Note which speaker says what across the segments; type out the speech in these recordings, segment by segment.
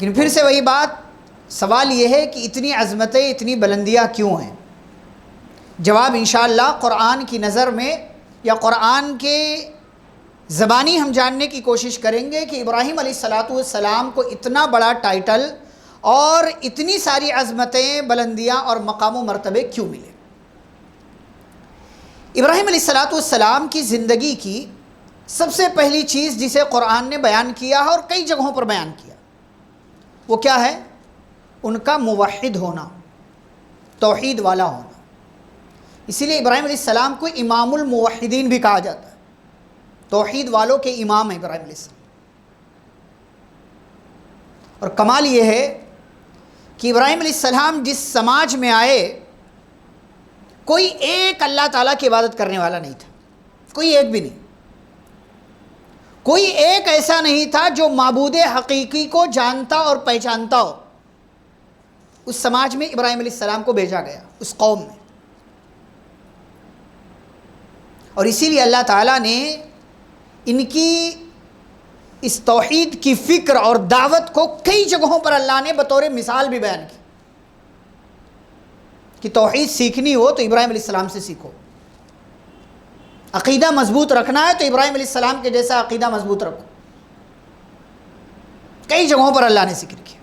Speaker 1: لیکن پھر سے وہی بات، سوال یہ ہے کہ اتنی عظمتیں، اتنی بلندیاں کیوں ہیں؟ جواب انشاءاللہ قرآن کی نظر میں یا قرآن کے زبانی ہم جاننے کی کوشش کریں گے کہ ابراہیم علیہ السلام کو اتنا بڑا ٹائٹل اور اتنی ساری عظمتیں، بلندیاں اور مقام و مرتبے کیوں ملے۔ ابراہیم علیہ السلام کی زندگی کی سب سے پہلی چیز جسے قرآن نے بیان کیا ہے اور کئی جگہوں پر بیان کیا، وہ کیا ہے؟ ان کا موحد ہونا، توحید والا ہونا۔ اسی لیے ابراہیم علیہ السلام کو امام الموحدین بھی کہا جاتا ہے، توحید والوں کے امام ہیں ابراہیم علیہ السلام۔ اور کمال یہ ہے کہ ابراہیم علیہ السلام جس سماج میں آئے، کوئی ایک اللہ تعالیٰ کی عبادت کرنے والا نہیں تھا، کوئی ایک بھی نہیں، کوئی ایک ایسا نہیں تھا جو معبود حقیقی کو جانتا اور پہچانتا ہو۔ اس سماج میں ابراہیم علیہ السلام کو بھیجا گیا، اس قوم میں۔ اور اسی لیے اللہ تعالیٰ نے ان کی اس توحید کی فکر اور دعوت کو کئی جگہوں پر اللہ نے بطور مثال بھی بیان کی کہ توحید سیکھنی ہو تو ابراہیم علیہ السلام سے سیکھو، عقیدہ مضبوط رکھنا ہے تو ابراہیم علیہ السلام کے جیسا عقیدہ مضبوط رکھو۔ کئی جگہوں پر اللہ نے ذکر کیا۔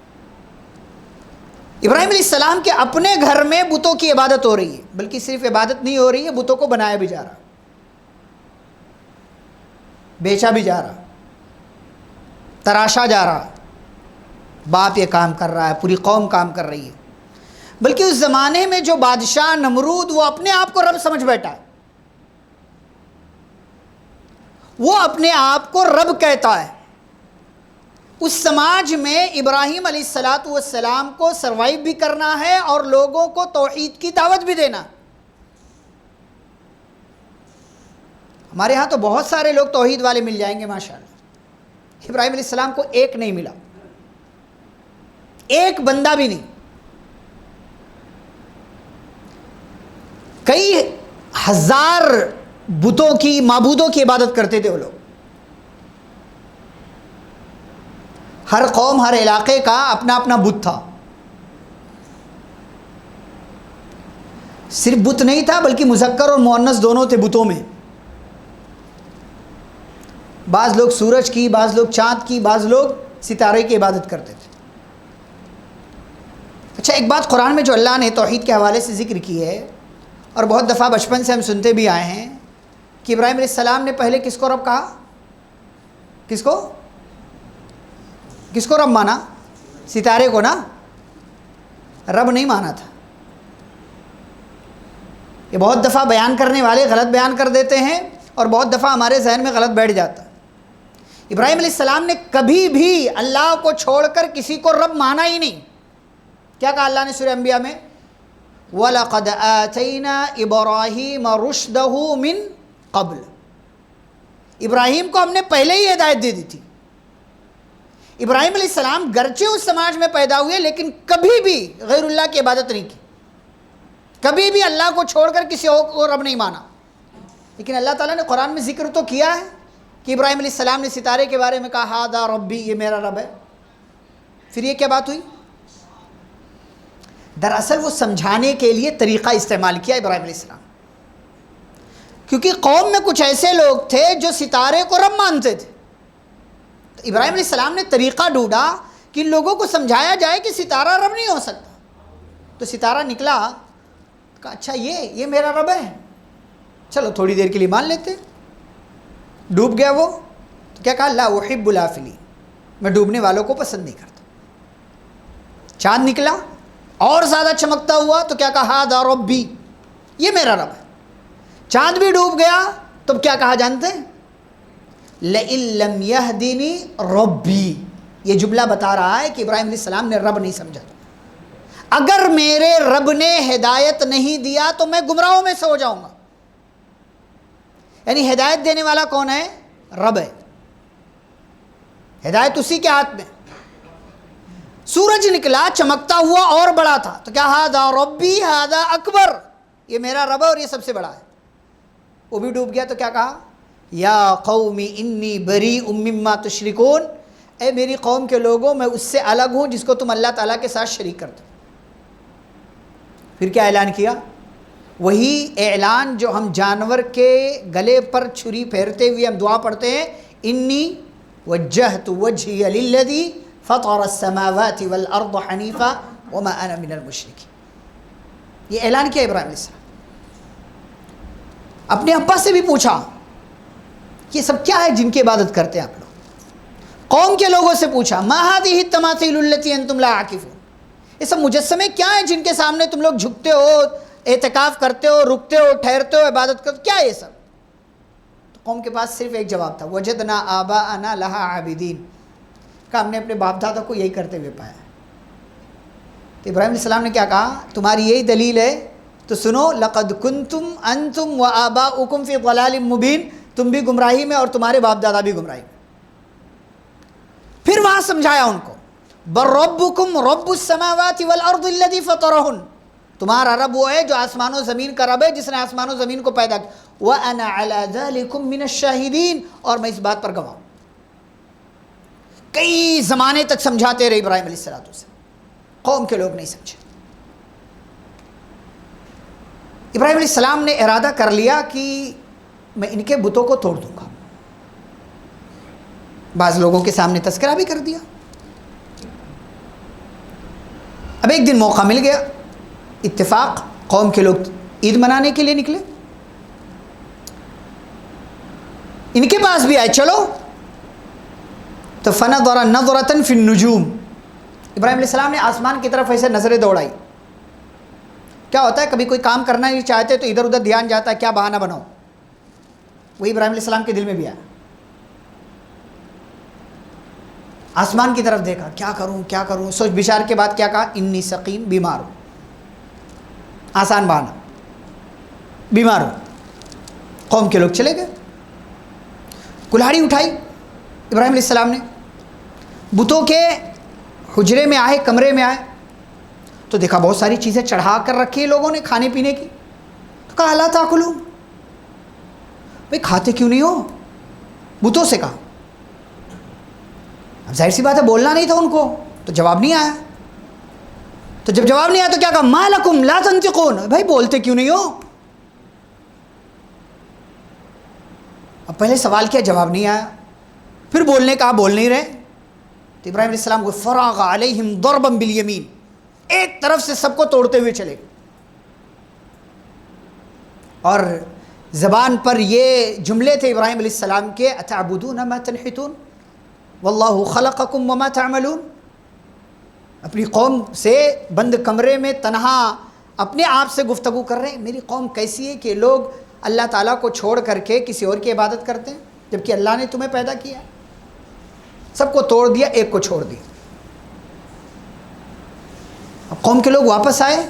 Speaker 1: ابراہیم علیہ السلام کے اپنے گھر میں بتوں کی عبادت ہو رہی ہے، بلکہ صرف عبادت نہیں ہو رہی ہے، بتوں کو بنایا بھی جا رہا، بیچا بھی جا رہا، تراشا جا رہا۔ باپ یہ کام کر رہا ہے، پوری قوم کام کر رہی ہے۔ بلکہ اس زمانے میں جو بادشاہ نمرود، وہ اپنے آپ کو رب سمجھ بیٹھا ہے، وہ اپنے آپ کو رب کہتا ہے۔ اس سماج میں ابراہیم علیہ السلام کو سروائیو بھی کرنا ہے اور لوگوں کو توحید کی دعوت بھی دینا۔ ہمارے ہاں تو بہت سارے لوگ توحید والے مل جائیں گے ماشاءاللہ، ابراہیم علیہ السلام کو ایک نہیں ملا، ایک بندہ بھی نہیں۔ کئی ہزار بتوں کی، معبودوں کی عبادت کرتے تھے وہ لوگ۔ ہر قوم، ہر علاقے کا اپنا اپنا بت تھا۔ صرف بت نہیں تھا بلکہ مذکر اور مؤنث دونوں تھے بتوں میں۔ بعض لوگ سورج کی، بعض لوگ چاند کی، بعض لوگ ستارے کی عبادت کرتے تھے۔ اچھا، ایک بات قرآن میں جو اللہ نے توحید کے حوالے سے ذکر کی ہے اور بہت دفعہ بچپن سے ہم سنتے بھی آئے ہیں کہ ابراہیم علیہ السلام نے پہلے کس کو رب کہا؟ کس کو رب مانا؟ ستارے کو نا، رب نہیں مانا تھا۔ یہ بہت دفعہ بیان کرنے والے غلط بیان کر دیتے ہیں اور بہت دفعہ ہمارے ذہن میں غلط بیٹھ جاتا ہے۔ ابراہیم علیہ السلام نے کبھی بھی اللہ کو چھوڑ کر کسی کو رب مانا ہی نہیں۔ کیا کہا اللہ نے سورہ انبیاء میں؟ وَلَقَدْ آتَيْنَا إِبْرَاهِيمَ رُشْدَهُ مِن قبل، ابراہیم کو ہم نے پہلے ہی ہدایت دے دی تھی۔ ابراہیم علیہ السلام گرچہ اس سماج میں پیدا ہوئے لیکن کبھی بھی غیر اللہ کی عبادت نہیں کی، کبھی بھی اللہ کو چھوڑ کر کسی اور کو رب نہیں مانا۔ لیکن اللہ تعالیٰ نے قرآن میں ذکر تو کیا ہے کہ ابراہیم علیہ السلام نے ستارے کے بارے میں کہا ہذا ربی، یہ میرا رب ہے۔ پھر یہ کیا بات ہوئی؟ دراصل وہ سمجھانے کے لیے طریقہ استعمال کیا ابراہیم علیہ السلام، کیونکہ قوم میں کچھ ایسے لوگ تھے جو ستارے کو رب مانتے تھے۔ تو ابراہیم علیہ السلام نے طریقہ ڈھونڈا کہ ان لوگوں کو سمجھایا جائے کہ ستارہ رب نہیں ہو سکتا۔ تو ستارہ نکلا، کہا اچھا یہ میرا رب ہے، چلو تھوڑی دیر کے لیے مان لیتے۔ ڈوب گیا وہ تو کیا کہا؟ لا احب الافلین، میں ڈوبنے والوں کو پسند نہیں کرتا۔ چاند نکلا اور زیادہ چمکتا ہوا تو کیا کہا؟ ہذا ربی، یہ میرا رب ہے۔ چاند بھی ڈوب گیا تو کیا کہا جانتے ہیں؟ لئن لم یہدنی ربی، یہ جملہ بتا رہا ہے کہ ابراہیم علیہ السلام نے رب نہیں سمجھا، اگر میرے رب نے ہدایت نہیں دیا تو میں گمراہوں میں سے ہو جاؤں گا۔ یعنی ہدایت دینے والا کون ہے؟ رب ہے، ہدایت اسی کے ہاتھ میں۔ سورج نکلا چمکتا ہوا اور بڑا تھا تو کیا ہذا ربی ہذا اکبر، یہ میرا رب ہے اور یہ سب سے بڑا ہے۔ وہ بھی ڈوب گیا تو کیا کہا؟ یا قوم انی بریء مما تشرکون، اے میری قوم کے لوگوں میں اس سے الگ ہوں جس کو تم اللہ تعالیٰ کے ساتھ شریک کرتے ہو۔ پھر کیا اعلان کیا؟ وہی اعلان جو ہم جانور کے گلے پر چھری پھیرتے ہوئے ہم دعا پڑھتے ہیں، انی وجہت وجہی للذی فطر السماوات والارض حنیفا وما انا من المشرکین۔ یہ اعلان کیا ابراہیم علیہ السلام۔ اپنے ابا سے بھی پوچھا یہ سب کیا ہے جن کی عبادت کرتے ہیں آپ لوگ؟ قوم کے لوگوں سے پوچھا ما هذه التماثيل التي انتم لا عاکفون، یہ سب مجسمے کیا ہیں جن کے سامنے تم لوگ جھکتے ہو، اعتکاف کرتے ہو، رکتے ہو، ٹھہرتے ہو، عبادت کرتے ہو، کیا ہے یہ سب؟ تو قوم کے پاس صرف ایک جواب تھا، وجدنا آباءنا لها عابدین، کہ ہم نے اپنے باپ دادا کو یہی کرتے ہوئے پایا۔ تو ابراہیم علیہ السلام نے کیا کہا؟ تمہاری یہی دلیل ہے تو سنو، لقد کنتم انتم وآباؤکم فی ضلال مبین، تم بھی گمراہی میں اور تمہارے باپ دادا بھی گمراہی میں۔ پھر وہاں سمجھایا ان کو، بل ربکم رب السماوات والارض الذی فطرہن، تمہارا رب وہ ہے جو آسمان و زمین کا رب ہے جس نے آسمان و زمین کو پیدا کیا، وَأَنَا عَلَى ذَلِكُم مِّنَ الشَّاهِدِينَ، اور میں اس بات پر گواہ ہوں۔ کئی زمانے تک سمجھاتے رہے ابراہیم علیہ السلام، قوم کے لوگ نہیں سمجھے۔ ابراہیم علیہ السلام نے ارادہ کر لیا کہ میں ان کے بتوں کو توڑ دوں گا۔ بعض لوگوں کے سامنے تذکرہ بھی کر دیا۔ اب ایک دن موقع مل گیا، اتفاق، قوم کے لوگ عید منانے کے لیے نکلے، ان کے پاس بھی آئے، چلو تو فنظر نظرۃ فی النجوم، ابراہیم علیہ السلام نے آسمان کی طرف ایسے نظریں دوڑائی۔ کیا ہوتا ہے کبھی کوئی کام کرنا نہیں چاہتے تو ادھر ادھر دھیان جاتا ہے، کیا بہانہ بناؤ، وہی ابراہیم علیہ السلام کے دل میں بھی آیا۔ آسمان کی طرف دیکھا، کیا کروں کیا کروں، سوچ بچار کے بعد کیا کہا، انی سقیم، بیمار ہوں۔ آسان بہانہ، بیمار ہوں۔ قوم کے لوگ چلے گئے، کلہاڑی اٹھائی ابراہیم علیہ السلام نے، بتوں کے حجرے میں آئے، کمرے میں آئے تو دیکھا بہت ساری چیزیں چڑھا کر رکھی ہیں لوگوں نے کھانے پینے کی، تو کہا الا تاکلون، بھئی کھاتے کیوں نہیں ہو؟ بتوں سے کہا۔ اب ظاہر سی بات ہے بولنا نہیں تھا ان کو، تو جواب نہیں آیا، تو جب جواب نہیں آیا تو کیا کہا، ما لکم لا تنطقون، بھائی بولتے کیوں نہیں ہو؟ اب پہلے سوال کیا، جواب نہیں آیا، پھر بولنے کہا، بول نہیں رہے، تو ابراہیم علیہ السلام کو فراغ علیہم ضربا بالیمین، ایک طرف سے سب کو توڑتے ہوئے چلے گئے، اور زبان پر یہ جملے تھے ابراہیم علیہ السلام کے، اتعبدون ما تنحتون واللہ خلقکم وما تعملون، اپنی قوم سے بند کمرے میں تنہا اپنے آپ سے گفتگو کر رہے ہیں، میری قوم کیسی ہے کہ لوگ اللہ تعالیٰ کو چھوڑ کر کے کسی اور کی عبادت کرتے ہیں، جبکہ اللہ نے تمہیں پیدا کیا، سب کو توڑ دیا، ایک کو چھوڑ دیا۔ اب قوم کے لوگ واپس آئے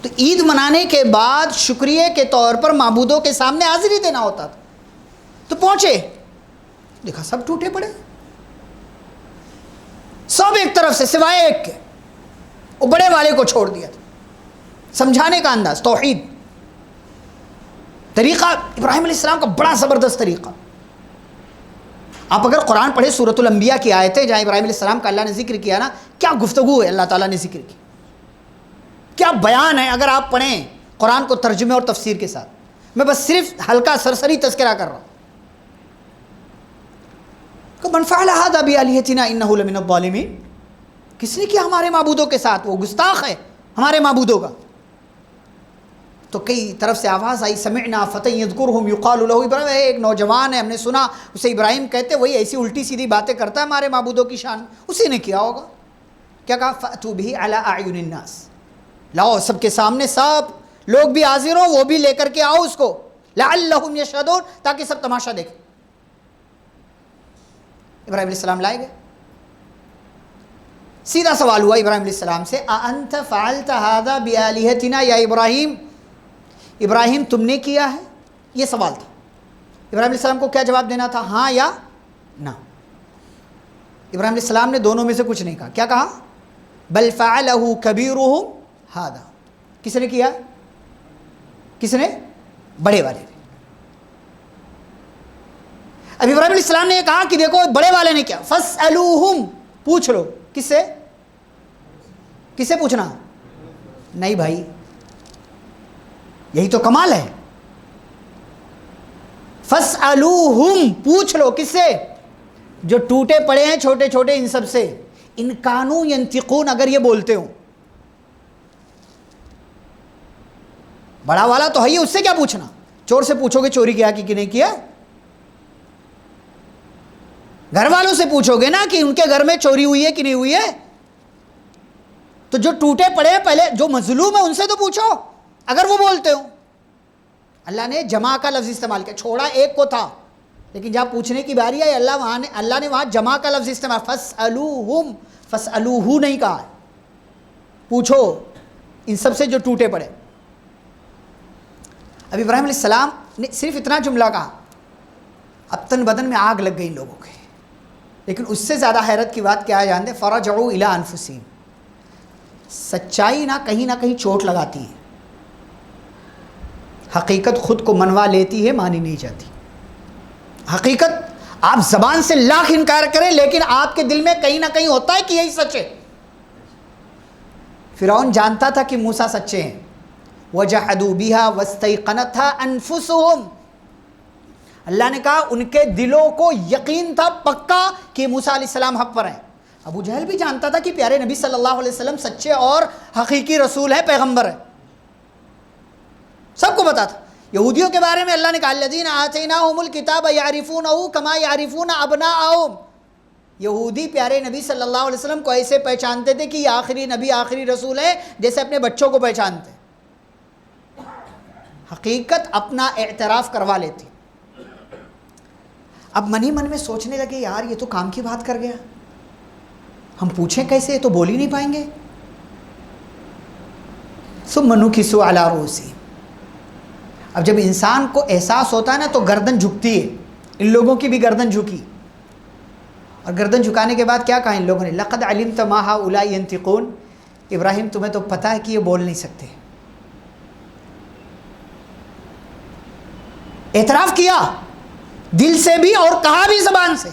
Speaker 1: تو عید منانے کے بعد شکریہ کے طور پر معبودوں کے سامنے حاضری دینا ہوتا تھا، تو پہنچے، دیکھا سب ٹوٹے پڑے، سب ایک طرف سے سوائے ایک کے، وہ بڑے والے کو چھوڑ دیا تھا۔ سمجھانے کا انداز، توحید، طریقہ ابراہیم علیہ السلام کا بڑا زبردست طریقہ۔ آپ اگر قرآن پڑھے سورۃ الانبیاء کی آیتیں جہاں ابراہیم علیہ السلام کا اللہ نے ذکر کیا نا، کیا گفتگو ہے اللہ تعالیٰ نے ذکر کی، کیا بیان ہے، اگر آپ پڑھیں قرآن کو ترجمے اور تفسیر کے ساتھ۔ میں بس صرف ہلکا سرسری تذکرہ کر رہا ہوں۔ من فعل هذا بآلهتنا انه لمن الظالمین، کس نے کیا ہمارے معبودوں کے ساتھ، وہ گستاخ ہے ہمارے معبودوں کا۔ تو کئی طرف سے آواز آئی، سمعنا فتى يذكرهم يقال له ابراہیم، ایک نوجوان ہے ہم نے سنا اسے ابراہیم کہتے، وہی ایسی الٹی سیدھی باتیں کرتا ہے ہمارے معبودوں کی شان، اسی نے کیا ہوگا۔ کیا کہا، فأتوا به على اعین الناس، لاؤ سب کے سامنے، سب لوگ بھی حاضر ہوں، وہ بھی لے کر کے آؤ اس کو، لعلهم يشهدون، تاکہ سب تماشا دیکھیں۔ ابراہیم علیہ السلام لائے گئے، سیدھا سوال ہوا ابراہیم علیہ السلام سے، اَأَنْتَ فَعَلْتَ هَذَا بِآلِهَتِنَا یا ابراہیم، ابراہیم تم نے کیا ہے، یہ سوال تھا۔ ابراہیم علیہ السلام کو کیا جواب دینا تھا، ہاں یا نہ۔ ابراہیم علیہ السلام نے دونوں میں سے کچھ نہیں کہا، کیا کہا، بل فعلہ کبیرہم ھذا، کس نے کیا، کس نے، بڑے والے نے۔ اب ابراہیم علیہ السلام نے یہ کہا کہ دیکھو بڑے والے نے کیا، فَاسْأَلُوهُمْ، پوچھ لو. کس سے؟ کس سے پوچھنا؟ نہیں بھائی، یہی تو کمال ہے. فَاسْأَلُوهُمْ، پوچھ لو. کس سے؟ جو ٹوٹے پڑے ہیں چھوٹے چھوٹے ان سب سے. ان کانوا ینطقون، اگر یہ بولتے ہوں. بڑا والا تو ہے ہی، اس سے کیا پوچھنا؟ چور سے پوچھو گے چوری کیا کہ نہیں کیا؟ گھر والوں سے پوچھو گے نا کہ ان کے گھر میں چوری ہوئی ہے کہ نہیں ہوئی ہے. تو جو ٹوٹے پڑے ہیں پہلے، جو مظلوم ہے ان سے تو پوچھو اگر وہ بولتے ہوں. اللہ نے جمع کا لفظ استعمال کیا، چھوڑا ایک کو تھا لیکن جب پوچھنے کی باری آئی اللہ نے وہاں جمع کا لفظ استعمال، فَاسْأَلُوهُمْ، فَاسْأَلُوهُ نہیں کہا ہے. پوچھو ان سب سے جو ٹوٹے پڑے. اب ابراہیم علیہ السلام نے صرف اتنا جملہ کہا، اب تن بدن میں آگ لگ گئی ان لوگوں کے. لیکن اس سے زیادہ حیرت کی بات کیا ہے جانتے؟ فَرَجَعُوا إِلَىٰ أَنفُسِهِمْ. سچائی نہ کہیں چوٹ لگاتی ہے، حقیقت خود کو منوا لیتی ہے، مانی نہیں جاتی. حقیقت آپ زبان سے لاکھ انکار کریں لیکن آپ کے دل میں کہیں نہ کہیں ہوتا ہے کہ یہی سچ ہے. فرعون جانتا تھا کہ موسیٰ سچے ہیں. وَجَحَدُوا بِهَا وَاسْتَيْقَنَتْهَا أَنفُسُهُمْ. اللہ نے کہا ان کے دلوں کو یقین تھا پکا کہ موسیٰ علیہ السلام حق پر ہیں. ابو جہل بھی جانتا تھا کہ پیارے نبی صلی اللہ علیہ وسلم سچے اور حقیقی رسول ہے، پیغمبر ہے، سب کو پتا تھا. یہودیوں کے بارے میں اللہ نے کہا الذین آتیناہم الکتاب یعرفونہ کما یعرفون ابناءہم. یہودی پیارے نبی صلی اللہ علیہ وسلم کو ایسے پہچانتے تھے کہ یہ آخری نبی آخری رسول ہے جیسے اپنے بچوں کو پہچانتے. حقیقت اپنا اعتراف کروا لیتی. اب من ہی من میں سوچنے لگے یار یہ تو کام کی بات کر گیا، ہم پوچھیں کیسے، یہ تو بول ہی نہیں پائیں گے. ثم نکسوا علی رؤوسہم. اب جب انسان کو احساس ہوتا ہے نا تو گردن جھکتی ہے. ان لوگوں کی بھی گردن جھکی، اور گردن جھکانے کے بعد کیا کہا ان لوگوں نے؟ لقد علمت ما هؤلاء ينطقون. ابراہیم تمہیں تو پتہ ہے کہ یہ بول نہیں سکتے. اعتراف کیا دل سے بھی اور کہا بھی زبان سے.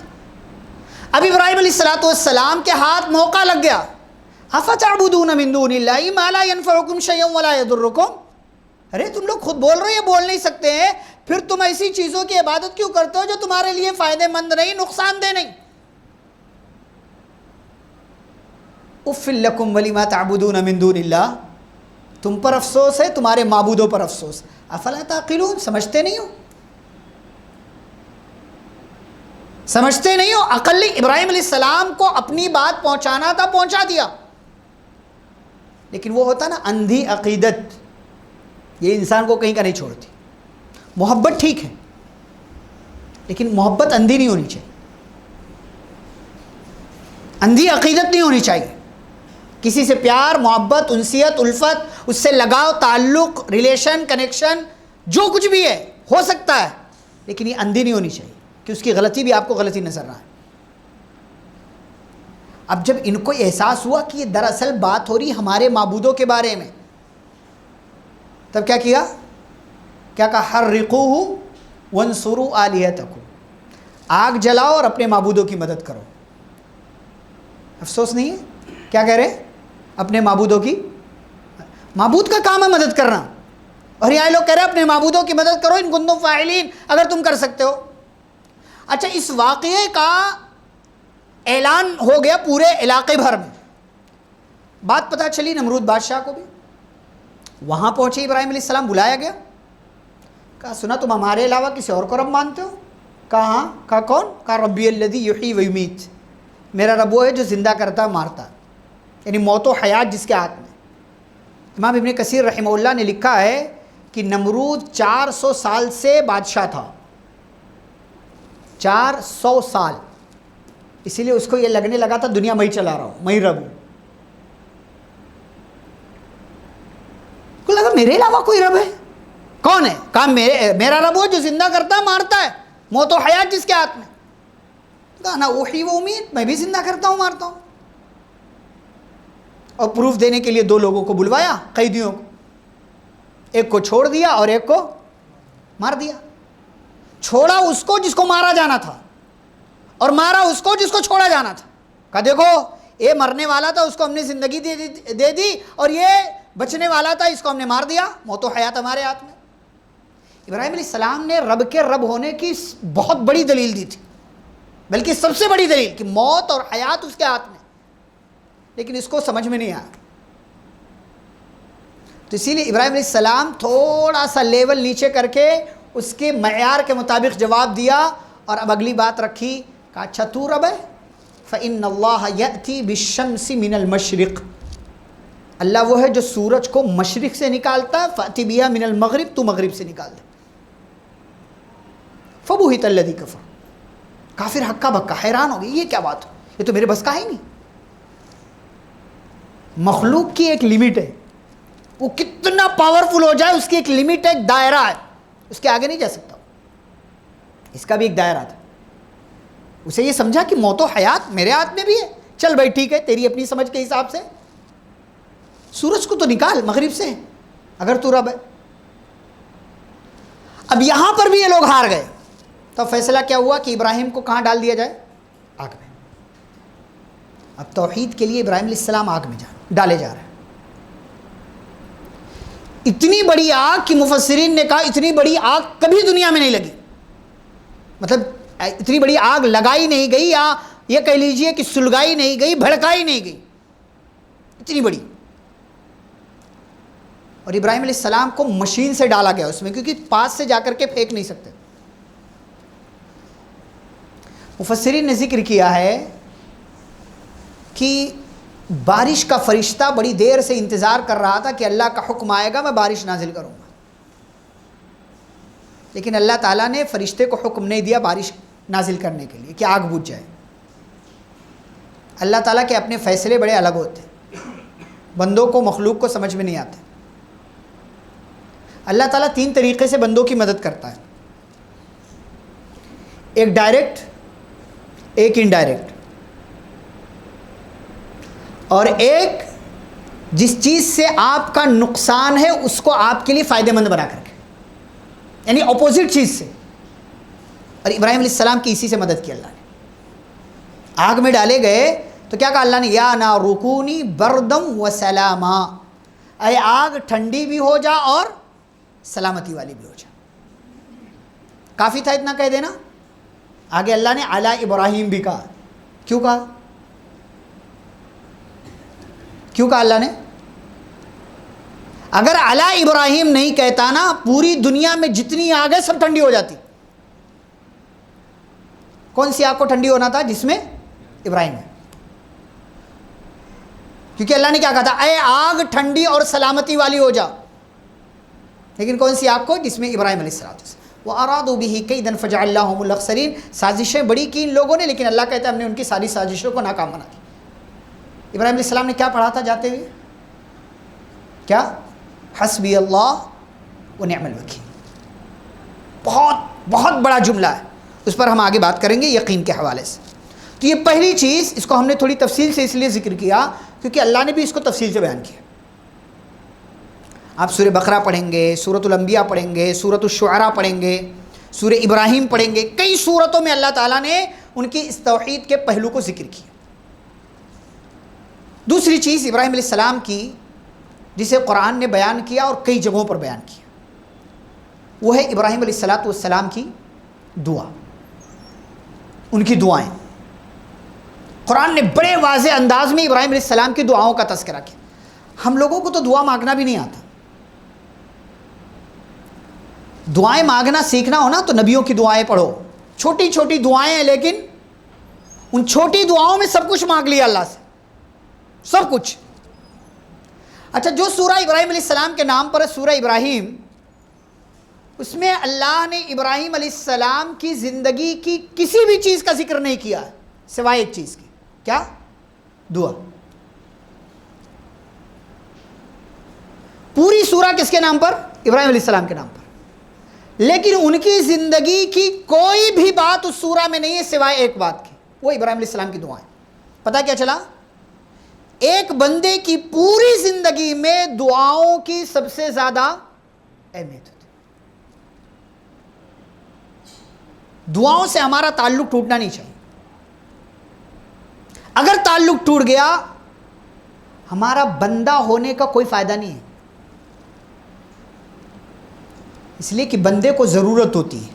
Speaker 1: اب ابراہیم علیہ السلام کے ہاتھ موقع لگ گیا. افتعبدون من دون اللہ ما لا ينفعکم شیئا ولا یضرکم. ارے تم لوگ خود بول رہے ہو یہ بول نہیں سکتے ہیں، پھر تم ایسی چیزوں کی عبادت کیوں کرتے ہو جو تمہارے لیے فائدہ مند نہیں، نقصان دہ نہیں. اف لکم ولما تعبدون من دون اللہ. تم پر افسوس ہے، تمہارے معبودوں پر افسوس. افلا تعقلون. سمجھتے نہیں ہو، سمجھتے نہیں ہو. عقل ابراہیم علیہ السلام کو اپنی بات پہنچانا تھا، پہنچا دیا. لیکن وہ ہوتا نا اندھی عقیدت، یہ انسان کو کہیں کا نہیں چھوڑتی. محبت ٹھیک ہے لیکن محبت اندھی نہیں ہونی چاہیے، اندھی عقیدت نہیں ہونی چاہیے. کسی سے پیار محبت انسیت الفت، اس سے لگاؤ تعلق ریلیشن کنیکشن جو کچھ بھی ہے ہو سکتا ہے، لیکن یہ اندھی نہیں ہونی چاہیے کہ اس کی غلطی بھی آپ کو غلطی نظر رہا ہے. اب جب ان کو احساس ہوا کہ یہ دراصل بات ہو رہی ہمارے معبودوں کے بارے میں، تب کیا کیا؟ کیا کہا؟ حرقوہ وانصروا آلہتکم. آگ جلاؤ اور اپنے معبودوں کی مدد کرو. افسوس نہیں ہے کیا کہہ رہے؟ اپنے معبودوں کی، معبود کا کام ہے مدد کرنا، اور یہ لوگ کہہ رہے ہیں اپنے معبودوں کی مدد کرو ان کنتم فاعلین، اگر تم کر سکتے ہو. اچھا اس واقعے کا اعلان ہو گیا پورے علاقے بھر میں. بات پتہ چلی نمرود بادشاہ کو بھی. وہاں پہنچے ابراہیم علیہ السلام، بلایا گیا. کہا سنا تم ہمارے علاوہ کسی اور کو رب مانتے ہو؟ کہا ہاں. کہا کون؟ کہا ربی الذی یحیی و یمیت. میرا رب وہ ہے جو زندہ کرتا مارتا، یعنی موت و حیات جس کے ہاتھ میں. امام ابن کثیر رحمہ اللہ نے لکھا ہے کہ نمرود 400 سال سے بادشاہ تھا، 400 سال. اسی لیے اس کو یہ لگنے لگا تھا دنیا میں ہی چلا رہا ہوں، میں ہی رب ہوں. کو لگا میرے علاوہ کوئی رب ہے؟ کون ہے؟ کہا میرا رب وہ جو زندہ کرتا ہے مارتا ہے، موت و حیات جس کے ہاتھ میں. کہا نا احیی و امیت، میں بھی زندہ کرتا ہوں مارتا ہوں. اور پروف دینے کے لیے 2 لوگوں کو بلوایا، قیدیوں کو. ایک کو چھوڑ دیا اور ایک کو مار دیا. چھوڑا اس کو جس کو مارا جانا تھا اور مارا اس کو جس کو چھوڑا جانا تھا. کہا دیکھو یہ مرنے والا تھا, اس کو ہم نے زندگی دے دی, اور یہ بچنے والا تھا, اس کو ہم نے مار دیا. موت و حیات ہمارے ہاتھ میں. ابراہیم علیہ السلام نے رب کے رب ہونے کی بہت بڑی دلیل دی تھی, بلکہ سب سے بڑی دلیل کہ موت اور حیات اس کے ہاتھ میں, لیکن اس کو سمجھ میں نہیں آیا. تو اسی لیے ابراہیم علیہ السلام تھوڑا سا لیول نیچے کر کے اس کے معیار کے مطابق جواب دیا, اور اب اگلی بات رکھی. کہا اچھا تو رب ہے؟ فَإِنَّ اللَّهَ يَأْتِي بِالشَّمْسِ مِنَ الْمَشْرِقِ, اللہ وہ ہے جو سورج کو مشرق سے نکالتا ہے. فَأْتِ بِهَا مِنَ الْمَغْرِبِ, تو مغرب سے نکال دے. فَبُهِتَ الَّذِي كَفَرَ, کافر ہکا بکا حیران ہو گئی, یہ کیا بات ہو, یہ تو میرے بس کا ہی نہیں. مخلوق کی ایک لیمٹ ہے, وہ کتنا پاورفل ہو جائے اس کی ایک لیمٹ ہے, ایک دائرہ ہے, اس کے آگے نہیں جا سکتا. اس کا بھی ایک دائرہ تھا. اسے یہ سمجھا کہ موت و حیات میرے ہاتھ میں بھی ہے. چل بھائی ٹھیک ہے, تیری اپنی سمجھ کے حساب سے سورج کو تو نکال مغرب سے, اگر تو رب ہے. اب یہاں پر بھی یہ لوگ ہار گئے. تو فیصلہ کیا ہوا کہ ابراہیم کو کہاں ڈال دیا جائے؟ آگ میں. اب توحید کے لیے ابراہیم علیہ السلام آگ میں ڈالے جا رہے ہیں. اتنی بڑی آگ کہ مفسرین نے کہا اتنی بڑی آگ کبھی دنیا میں نہیں لگی. مطلب اتنی بڑی آگ لگائی نہیں گئی, یا یہ کہہ لیجئے کہ سلگائی نہیں گئی, بھڑکائی نہیں گئی, اتنی بڑی. اور ابراہیم علیہ السلام کو مشین سے ڈالا گیا اس میں, کیونکہ پاس سے جا کر کے پھینک نہیں سکتے. مفسرین نے ذکر کیا ہے کہ بارش کا فرشتہ بڑی دیر سے انتظار کر رہا تھا کہ اللہ کا حکم آئے گا, میں بارش نازل کروں گا. لیکن اللہ تعالیٰ نے فرشتے کو حکم نہیں دیا بارش نازل کرنے کے لیے کہ آگ بجھ جائے. اللہ تعالیٰ کے اپنے فیصلے بڑے الگ ہوتے ہیں, بندوں کو مخلوق کو سمجھ میں نہیں آتے. اللہ تعالیٰ 3 طریقے سے بندوں کی مدد کرتا ہے. ایک ڈائریکٹ, ایک انڈائریکٹ, اور ایک جس چیز سے آپ کا نقصان ہے اس کو آپ کے لیے فائدہ مند بنا کر کے, یعنی اپوزٹ چیز سے. اور ابراہیم علیہ السلام کی اسی سے مدد کی اللہ نے. آگ میں ڈالے گئے تو کیا کہا اللہ نے؟ یا نار کونی بردم و سلاما, اے آگ ٹھنڈی بھی ہو جا اور سلامتی والی بھی ہو جا. کافی تھا اتنا کہہ دینا. آگے اللہ نے علی ابراہیم بھی کہا. کیوں کہا؟ کیوں کہا اللہ نے؟ اگر علی ابراہیم نہیں کہتا نا, پوری دنیا میں جتنی آگ ہے سب ٹھنڈی ہو جاتی. کون سی آگ کو ٹھنڈی ہونا تھا؟ جس میں ابراہیم ہے. کیونکہ اللہ نے کیا کہا تھا؟ اے آگ ٹھنڈی اور سلامتی والی ہو جا. لیکن کون سی آگ کو؟ جس میں ابراہیم علیہ السلام. وَأَرَادُوا بِهِ كَيْدًا فَجَعَلْنَاهُمُ الْأَخْسَرِينَ, سازشیں بڑی کی ان لوگوں نے, لیکن اللہ کہتا ہے ہم نے ان کی ساری سازشوں کو ناکام بنا دیا. ابراہیم علیہ السلام نے کیا پڑھا تھا جاتے ہوئے؟ کیا؟ حسبی اللہ ونعم الوکیل. بہت بڑا جملہ ہے, اس پر ہم آگے بات کریں گے یقین کے حوالے سے. تو یہ پہلی چیز, اس کو ہم نے تھوڑی تفصیل سے اس لیے ذکر کیا کیونکہ اللہ نے بھی اس کو تفصیل سے بیان کیا. آپ سورہ بقرہ پڑھیں گے, سورۃ الانبیاء پڑھیں گے, سورۃ الشعراء پڑھیں گے, سورہ ابراہیم پڑھیں گے, کئی سورتوں میں اللہ تعالیٰ نے ان کی اس توحید کے پہلو کو ذکر کیا. دوسری چیز ابراہیم علیہ السلام کی جسے قرآن نے بیان کیا اور کئی جگہوں پر بیان کیا, وہ ہے ابراہیم علیہ السلام کی دعا, ان کی دعائیں. قرآن نے بڑے واضح انداز میں ابراہیم علیہ السلام کی دعاؤں کا تذکرہ کیا. ہم لوگوں کو تو دعا مانگنا بھی نہیں آتا. دعائیں مانگنا سیکھنا ہو نا تو نبیوں کی دعائیں پڑھو. چھوٹی چھوٹی دعائیں ہیں, لیکن ان چھوٹی دعاؤں میں سب کچھ مانگ لیا اللہ سے, سب کچھ. اچھا, جو سورہ ابراہیم علیہ السلام کے نام پر ہے سورہ ابراہیم, اس میں اللہ نے ابراہیم علیہ السلام کی زندگی کی کسی بھی چیز کا ذکر نہیں کیا سوائے ایک چیز کی. کیا؟ دعا. پوری سورہ کس کے نام پر؟ ابراہیم علیہ السلام کے نام پر. لیکن ان کی زندگی کی کوئی بھی بات اس سورہ میں نہیں ہے سوائے ایک بات کی, وہ ابراہیم علیہ السلام کی دعائیں. پتہ کیا چلا؟ ایک بندے کی پوری زندگی میں دعاؤں کی سب سے زیادہ اہمیت ہوتی. دعاؤں سے ہمارا تعلق ٹوٹنا نہیں چاہیے. اگر تعلق ٹوٹ گیا ہمارا بندہ ہونے کا کوئی فائدہ نہیں ہے. اس لیے کہ بندے کو ضرورت ہوتی ہے,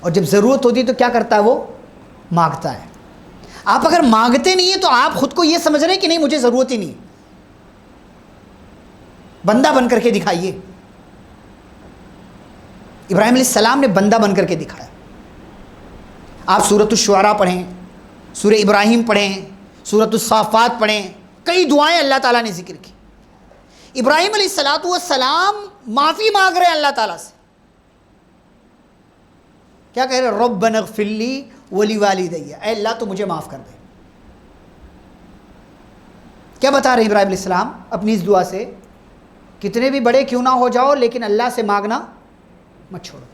Speaker 1: اور جب ضرورت ہوتی ہے تو کیا کرتا ہے, وہ مانگتا ہے. آپ اگر مانگتے نہیں ہیں تو آپ خود کو یہ سمجھ رہے ہیں کہ نہیں مجھے ضرورت ہی نہیں. بندہ بن کر کے دکھائیے. ابراہیم علیہ السلام نے بندہ بن کر کے دکھایا. آپ سورۃ الشعراء پڑھیں, سورہ ابراہیم پڑھیں, سورۃ الصافات پڑھیں, کئی دعائیں اللہ تعالیٰ نے ذکر کی. ابراہیم علیہ السلام معافی مانگ رہے ہیں اللہ تعالیٰ سے. کیا کہہ رہے, ربنا اغفر لی ولوالدی, اے اللہ تو مجھے معاف کر دے. کیا بتا رہے ابراہیم علیہ السلام اپنی اس دعا سے, کتنے بھی بڑے کیوں نہ ہو جاؤ لیکن اللہ سے مانگنا مت چھوڑو,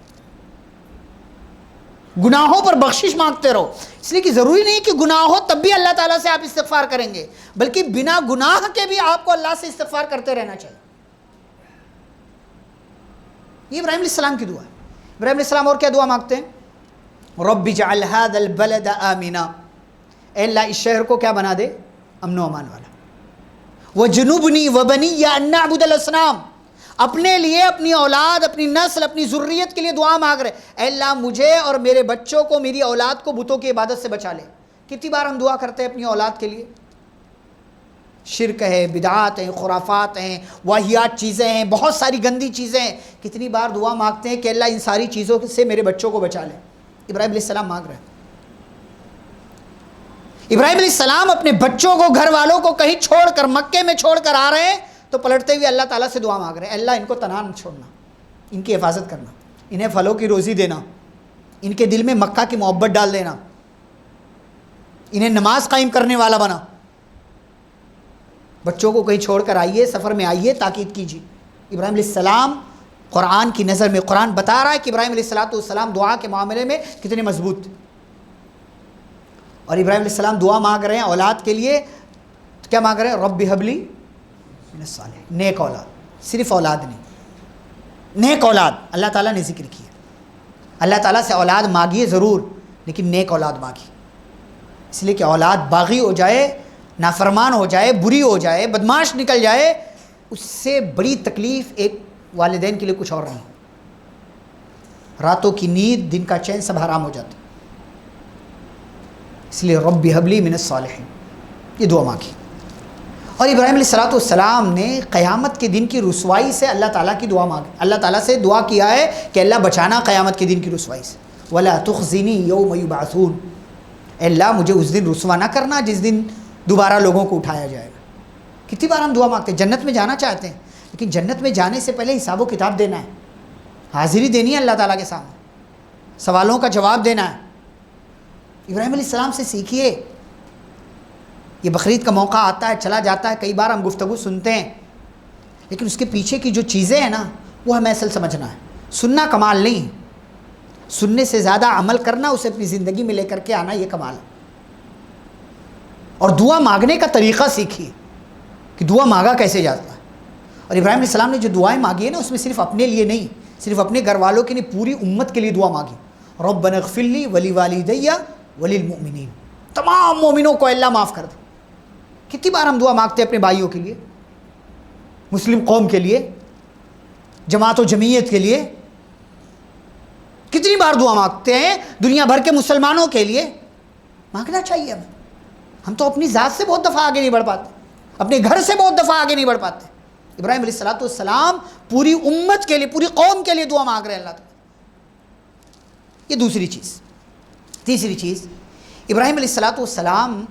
Speaker 1: گناہوں پر بخشش مانگتے رہو. اس لیے کہ ضروری نہیں کہ گناہ ہو تب بھی اللہ تعالیٰ سے آپ استغفار کریں گے, بلکہ بنا گناہ کے بھی آپ کو اللہ سے استغفار کرتے رہنا چاہیے. یہ ابراہیم علیہ السلام کی دعا ہے. ابراہیم علیہ السلام اور کیا دعا مانگتے ہیں, رب اجعل هذا البلد آمنا, اے اللہ اس شہر کو کیا بنا دے, امن و امان والا. وجنبنی وبنی ان نعبد الاصنام, اپنے لیے, اپنی اولاد, اپنی نسل, اپنی ذریت کے لیے دعا مانگ رہے, اے اللہ مجھے اور میرے بچوں کو, میری اولاد کو بتوں کی عبادت سے بچا لے. کتنی بار ہم دعا کرتے ہیں اپنی اولاد کے لیے, شرک ہے, بدعات ہیں, خرافات ہیں, واہیات چیزیں ہیں, بہت ساری گندی چیزیں ہیں. کتنی بار دعا مانگتے ہیں کہ اللہ ان ساری چیزوں سے میرے بچوں کو بچا لے. ابراہیم علیہ السلام مانگ رہے ہیں. ابراہیم علیہ السلام اپنے بچوں کو, گھر والوں کو کہیں چھوڑ کر, مکے میں چھوڑ کر آ رہے ہیں تو پلٹتے ہوئے اللہ تعالیٰ سے دعا مانگ رہے ہیں, اللہ ان کو تنہا نہ چھوڑنا, ان کی حفاظت کرنا, انہیں پھلوں کی روزی دینا, ان کے دل میں مکہ کی محبت ڈال دینا, انہیں نماز قائم کرنے والا بنا. بچوں کو کہیں چھوڑ کر آئیے, سفر میں آئیے, تاکید کیجیے. ابراہیم علیہ السلام قرآن کی نظر میں, قرآن بتا رہا ہے کہ ابراہیم علیہ السلام دعا کے معاملے میں کتنے مضبوط. اور ابراہیم علیہ السلام دعا مانگ رہے ہیں اولاد کے لیے, کیا مانگ رہے ہیں, رب ہب لی من الصالحین, نیک اولاد. صرف اولاد نہیں, نیک اولاد اللہ تعالیٰ نے ذکر کیا. اللہ تعالیٰ سے اولاد مانگیے ضرور, لیکن نیک اولاد مانگیے. اس لیے کہ اولاد باغی ہو جائے, نافرمان ہو جائے, بری ہو جائے, بدماش نکل جائے, اس سے بڑی تکلیف ایک والدین کے لیے کچھ اور نہیں. راتوں کی نیند, دن کا چین سب حرام ہو جاتا. اس لیے رب ہب لی من الصالحین, یہ دعا مانگی. اور ابراہیم علیہ السلام نے قیامت کے دن کی رسوائی سے اللہ تعالیٰ کی دعا مانگی, اللہ تعالیٰ سے دعا کیا ہے کہ اللہ بچانا قیامت کے دن کی رسوائی سے. ولا تخزنی یوم یبعثون, اے اللہ مجھے اس دن رسوا نہ کرنا جس دن دوبارہ لوگوں کو اٹھایا جائے گا. کتنی بار ہم دعا مانگتے ہیں, جنت میں جانا چاہتے ہیں, لیکن جنت میں جانے سے پہلے حساب و کتاب دینا ہے, حاضری دینی ہے اللہ تعالیٰ کے سامنے, سوالوں کا جواب دینا ہے. ابراہیم علیہ السلام سے سیکھیے. یہ بقرعید کا موقع آتا ہے, چلا جاتا ہے, کئی بار ہم گفتگو سنتے ہیں, لیکن اس کے پیچھے کی جو چیزیں ہیں نا وہ ہمیں اصل سمجھنا ہے. سننا کمال نہیں, سننے سے زیادہ عمل کرنا, اسے اپنی زندگی میں لے کر کے آنا, یہ کمال ہے. اور دعا مانگنے کا طریقہ سیکھیے کہ دعا مانگا کیسے جاتا ہے. اور ابراہیم علیہ السلام نے جو دعائیں مانگی ہیں نا, اس میں صرف اپنے لیے نہیں, صرف اپنے گھر والوں کے نہیں, پوری امت کے لیے دعا مانگی. ربنا اغفر لی ولوالدی وللمؤمنین, تمام مومنوں کو اللہ معاف کر دے. کتنی بار ہم دعا مانگتے ہیں اپنے بھائیوں کے لیے, مسلم قوم کے لیے, جماعت و جمعیت کے لیے, کتنی بار دعا مانگتے ہیں دنیا بھر کے مسلمانوں کے لیے. مانگنا چاہیے ہمیں. ہم تو اپنی ذات سے بہت دفعہ آگے نہیں بڑھ پاتے, اپنے گھر سے بہت دفعہ آگے نہیں بڑھ پاتے. ابراہیم علیہ السلام پوری امت کے لیے, پوری قوم کے لیے دعا مانگ رہے ہیں اللہ تعالیٰ. یہ دوسری چیز. تیسری چیز, ابراہیم علیہ السلام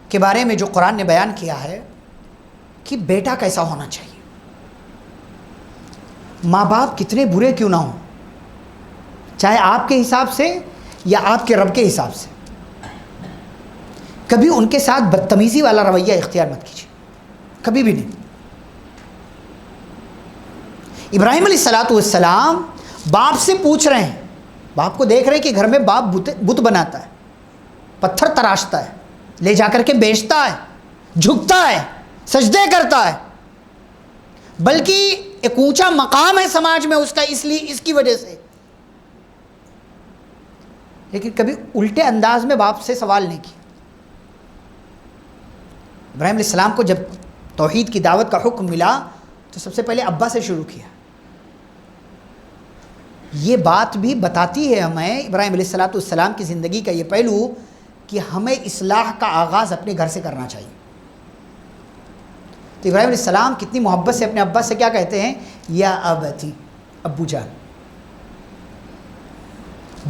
Speaker 1: کے بارے میں جو قرآن نے بیان کیا ہے کہ بیٹا کیسا ہونا چاہیے. ماں باپ کتنے برے کیوں نہ ہوں, چاہے آپ کے حساب سے یا آپ کے رب کے حساب سے, کبھی ان کے ساتھ بدتمیزی والا رویہ اختیار مت کیجیے, کبھی بھی نہیں. ابراہیم علیہ السلام باپ سے پوچھ رہے ہیں, باپ کو دیکھ رہے ہیں کہ گھر میں باپ بت بناتا ہے, پتھر تراشتا ہے, لے جا کر کے بیچتا ہے, جھکتا ہے, سجدے کرتا ہے, بلکہ ایک اونچا مقام ہے سماج میں اس کا, اس لیے اس کی وجہ سے لیکن کبھی الٹے انداز میں باپ سے سوال نہیں کیا. ابراہیم علیہ السلام کو جب توحید کی دعوت کا حکم ملا تو سب سے پہلے ابا سے شروع کیا. یہ بات بھی بتاتی ہے ہمیں ابراہیم علیہ السلام کی زندگی کا یہ پہلو کہ ہمیں اصلاح کا آغاز اپنے گھر سے کرنا چاہیے. تو ابراہیم علیہ السلام کتنی محبت سے اپنے ابا سے کیا کہتے ہیں؟ یا ابتی، ابو جان.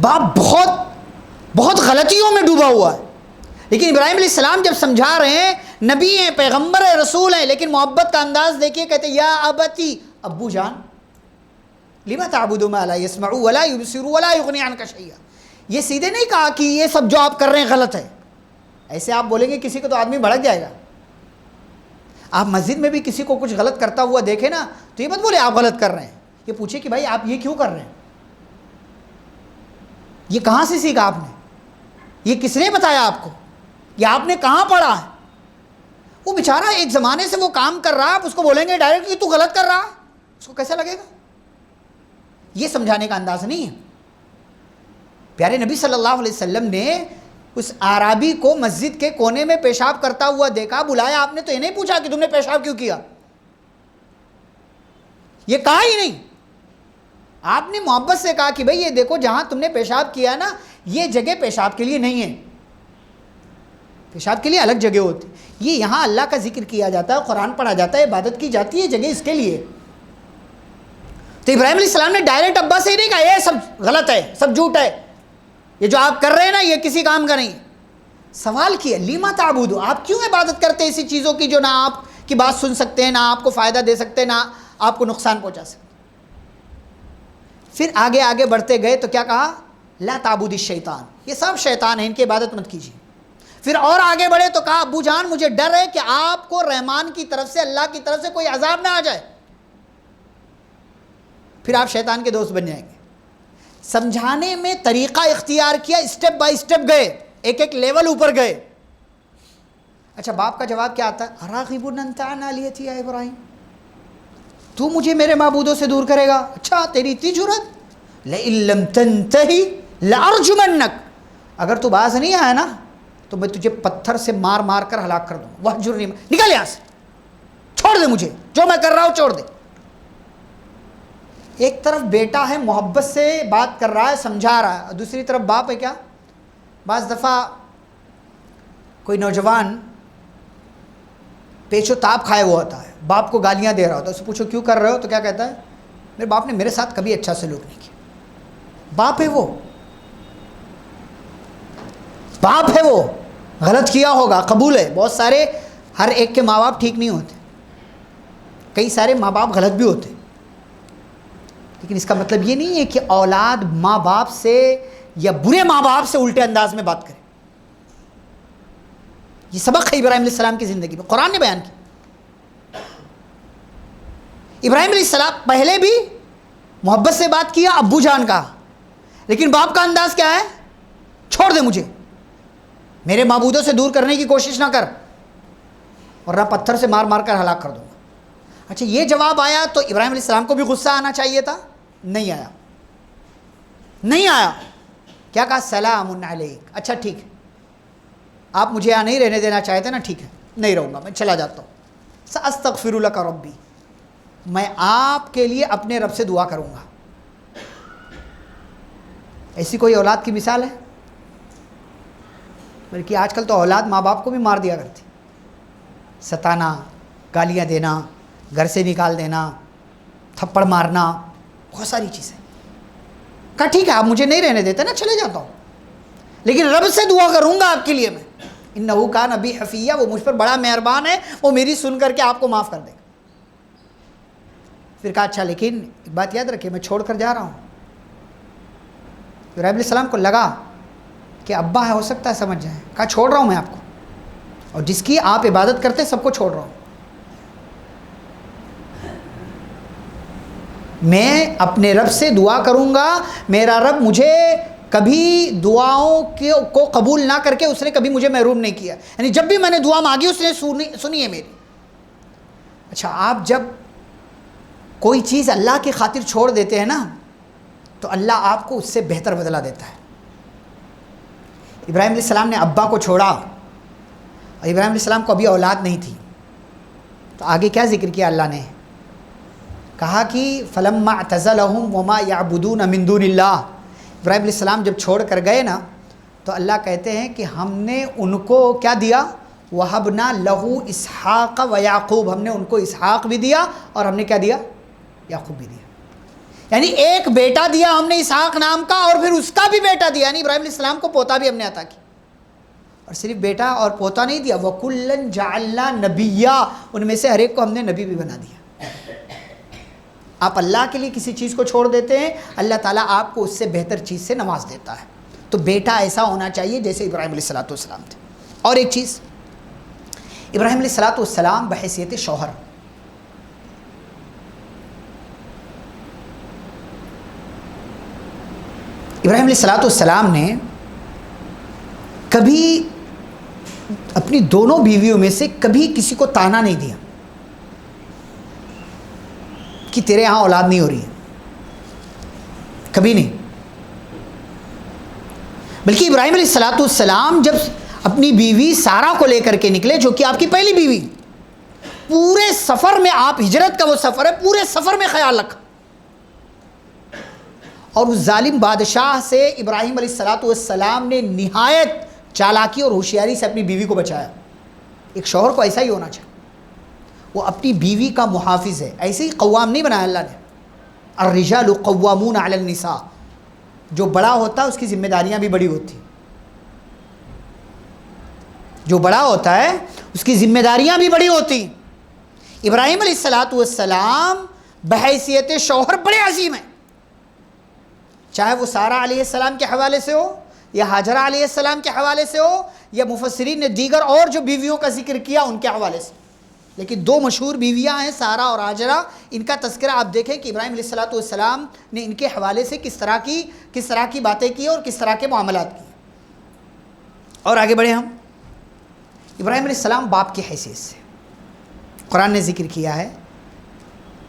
Speaker 1: باپ بہت غلطیوں میں ڈوبا ہوا ہے، لیکن ابراہیم علیہ السلام جب سمجھا رہے ہیں، نبی ہیں، پیغمبر ہیں، رسول ہیں، لیکن محبت کا انداز دیکھیے، کہتے ہیں یا ابتی، ابو جان، لما تعبد ما لا يسمع ولا يبصر ولا يغني عنك شيئا. یہ سیدھے نہیں کہا کہ یہ سب جو آپ کر رہے ہیں غلط ہے. ایسے آپ بولیں گے کسی کو تو آدمی بھڑک جائے گا. آپ مسجد میں بھی کسی کو کچھ غلط کرتا ہوا دیکھیں نا تو یہ مت بولے آپ غلط کر رہے ہیں، یہ پوچھے کہ بھائی آپ یہ کیوں کر رہے ہیں، یہ کہاں سے سیکھا آپ نے، یہ کس نے بتایا آپ کو، یہ آپ نے کہاں پڑھا ہے. وہ بیچارہ ایک زمانے سے وہ کام کر رہا ہے، آپ اس کو بولیں گے ڈائریکٹ کہ تو غلط کر رہا ہے، اس کو کیسا لگے گا. یہ سمجھانے کا انداز نہیں ہے. پیارے نبی صلی اللہ علیہ وسلم نے اس اعرابی کو مسجد کے کونے میں پیشاب کرتا ہوا دیکھا، بلایا، آپ نے تو یہ نہیں پوچھا کہ تم نے پیشاب کیوں کیا، یہ کہا ہی نہیں. آپ نے محبت سے کہا کہ بھئی یہ دیکھو جہاں تم نے پیشاب کیا نا یہ جگہ پیشاب کے لیے نہیں ہے، پیشاب کے لیے الگ جگہ ہوتی، یہ یہاں اللہ کا ذکر کیا جاتا ہے، قرآن پڑھا جاتا ہے، عبادت کی جاتی ہے، جگہ اس کے لیے. تو ابراہیم علیہ السلام نے ڈائریکٹ ابا سے ہی نہیں کہا یہ سب غلط ہے، سب جھوٹ ہے، یہ جو آپ کر رہے ہیں نا یہ کسی کام کا نہیں. سوال کیا لیما تعبدو، آپ کیوں عبادت کرتے ہیں ایسی چیزوں کی جو نہ آپ کی بات سن سکتے ہیں، نہ آپ کو فائدہ دے سکتے ہیں، نہ آپ کو نقصان پہنچا سکتے. پھر آگے بڑھتے گئے تو کیا کہا؟ لا تعبد الشیطان، یہ سب شیطان ہیں، ان کی عبادت مت کیجیے. پھر اور آگے بڑھے تو کہا ابو جان مجھے ڈر ہے کہ آپ کو رحمان کی طرف سے، اللہ کی طرف سے کوئی عذاب نہ آ جائے. پھر آپ شیطان کے دوست بن جائیں گے. سمجھانے میں طریقہ اختیار کیا، اسٹیپ بائی اسٹیپ گئے، ایک ایک لیول اوپر گئے. اچھا باپ کا جواب کیا آتا ہے؟ اراغب انت عن آلیتی یا ابراہیم، تو مجھے میرے معبودوں سے دور کرے گا؟ اچھا تیری اتنی جرأت، لئن لم تنتہی لارجمنک، اگر تو باز نہیں آیا نا تو میں تجھے پتھر سے مار مار کر ہلاک کر دوں گا. وہجرنی، نکل یہاں سے، چھوڑ دے مجھے، جو میں کر رہا ہوں چھوڑ دے. ایک طرف بیٹا ہے محبت سے بات کر رہا ہے، سمجھا رہا ہے، اور دوسری طرف باپ ہے کیا. بعض دفعہ کوئی نوجوان پیچ و تاب کھائے ہوا ہوتا ہے، باپ کو گالیاں دے رہا ہوتا ہے، اس سے پوچھو کیوں کر رہے ہو تو کیا کہتا ہے؟ میرے باپ نے میرے ساتھ کبھی اچھا سلوک نہیں کیا. باپ ہے وہ، باپ ہے وہ، غلط کیا ہوگا قبول ہے. بہت سارے، ہر ایک کے ماں باپ ٹھیک نہیں ہوتے، کئی سارے ماں باپ غلط بھی ہوتے، لیکن اس کا مطلب یہ نہیں ہے کہ اولاد ماں باپ سے یا برے ماں باپ سے الٹے انداز میں بات کرے. یہ سبق ہے ابراہیم علیہ السلام کی زندگی میں، قرآن نے بیان کیا. ابراہیم علیہ السلام پہلے بھی محبت سے بات کیا، ابو جان کا، لیکن باپ کا انداز کیا ہے؟ چھوڑ دے مجھے، میرے معبودوں سے دور کرنے کی کوشش نہ کر، ورنہ پتھر سے مار مار کر ہلاک کر دوں گا. اچھا یہ جواب آیا تو ابراہیم علیہ السلام کو بھی غصہ آنا چاہیے تھا، نہیں آیا. نہیں آیا. کیا کہا؟ سلام علیک، اچھا ٹھیک ہے، آپ مجھے یہاں نہیں رہنے دینا چاہتے نا، ٹھیک ہے نہیں رہوں گا، میں چلا جاتا ہوں. ساستغفر لک ربی، میں آپ کے لیے اپنے رب سے دعا کروں گا. ایسی کوئی اولاد کی مثال ہے؟ بلکہ آج کل تو اولاد ماں باپ کو بھی مار دیا کرتی، ستانا، گالیاں دینا، گھر سے نکال دینا، تھپڑ مارنا، بہت ساری چیزیں. کہا ٹھیک ہے آپ مجھے نہیں رہنے دیتے نا، چلے جاتا ہوں، لیکن رب سے دعا کروں گا آپ کے لیے میں. انہ کان بی حفیہ، وہ مجھ پر بڑا مہربان ہے، وہ میری سن کر کے آپ کو معاف کر دے گا. پھر کہا اچھا لیکن ایک بات یاد رکھیے، میں چھوڑ کر جا رہا ہوں. ابراہیم علیہ السلام کو لگا کہ ابا ہے، ہو سکتا ہے سمجھ جائیں. کہا چھوڑ رہا ہوں میں آپ کو، اور جس کی آپ عبادت کرتے سب کو چھوڑ رہا ہوں. میں اپنے رب سے دعا کروں گا، میرا رب مجھے کبھی دعاؤں کو قبول نہ کر کے اس نے کبھی مجھے محروم نہیں کیا، یعنی جب بھی میں نے دعا مانگی اس نے سنی ہے میری. اچھا آپ جب کوئی چیز اللہ کی خاطر چھوڑ دیتے ہیں نا تو اللہ آپ کو اس سے بہتر بدلہ دیتا ہے. ابراہیم علیہ السلام نے ابا کو چھوڑا اور ابراہیم علیہ السلام کو ابھی اولاد نہیں تھی، تو آگے کیا ذکر کیا اللہ نے؟ کہا کہ فلما اعتزلهم وما يعبدون من دون اللہ. ابراہیم علیہ السلام جب چھوڑ کر گئے نا تو اللہ کہتے ہیں کہ ہم نے ان کو کیا دیا؟ وَهَبْنَا لَهُ إِسْحَاقَ وَيَعْقُوبَ. ہم نے ان کو اسحاق بھی دیا اور ہم نے کیا دیا؟ یعقوب بھی دیا. یعنی ایک بیٹا دیا ہم نے اسحاق نام کا، اور پھر اس کا بھی بیٹا دیا، یعنی ابراہیم علیہ السلام کو پوتا بھی ہم نے عطا کیا. اور صرف بیٹا اور پوتا نہیں دیا، وَكُلًّا جَعَلْنَا نَبِيًّا، ان میں سے ہر ایک کو ہم نے نبی بھی بنا دیا. آپ اللہ کے لیے کسی چیز کو چھوڑ دیتے ہیں، اللہ تعالیٰ آپ کو اس سے بہتر چیز سے نواز دیتا ہے. تو بیٹا ایسا ہونا چاہیے جیسے ابراہیم علیہ السلام تھے. اور ایک چیز، ابراہیم علیہ السلام بحیثیت شوہر، ابراہیم علیہ السلام نے کبھی اپنی دونوں بیویوں میں سے کبھی کسی کو تانا نہیں دیا کہ تیرے ہاں اولاد نہیں ہو رہی ہے، کبھی نہیں. بلکہ ابراہیم علیہ السلام جب اپنی بیوی سارہ کو لے کر کے نکلے، جو کہ آپ کی پہلی بیوی، پورے سفر میں، آپ ہجرت کا وہ سفر ہے، پورے سفر میں خیال رکھا. اور اس ظالم بادشاہ سے ابراہیم علیہ السلام نے نہایت چالاکی اور ہوشیاری سے اپنی بیوی کو بچایا. ایک شوہر کو ایسا ہی ہونا چاہیے، وہ اپنی بیوی کا محافظ ہے. ایسے ہی قوام نہیں بنایا اللہ نے. الرجال قوامون علی النساء، جو بڑا ہوتا ہے اس کی ذمہ داریاں بھی بڑی ہوتی، جو بڑا ہوتا ہے اس کی ذمہ داریاں بھی بڑی ہوتی. ابراہیم علیہ السلام بحیثیت شوہر بڑے عظیم ہیں، چاہے وہ سارہ علیہ السلام کے حوالے سے ہو یا ہاجرہ علیہ السلام کے حوالے سے ہو یا مفسرین نے دیگر اور جو بیویوں کا ذکر کیا ان کے حوالے سے. لیکن دو مشہور بیویاں ہیں سارہ اور ہاجرہ، ان کا تذکرہ آپ دیکھیں کہ ابراہیم علیہ السلام نے ان کے حوالے سے کس طرح کی باتیں کی اور کس طرح کے معاملات کیے. اور آگے بڑھیں ہم. ابراہیم علیہ السلام باپ کی حیثیت سے قرآن نے ذکر کیا ہے.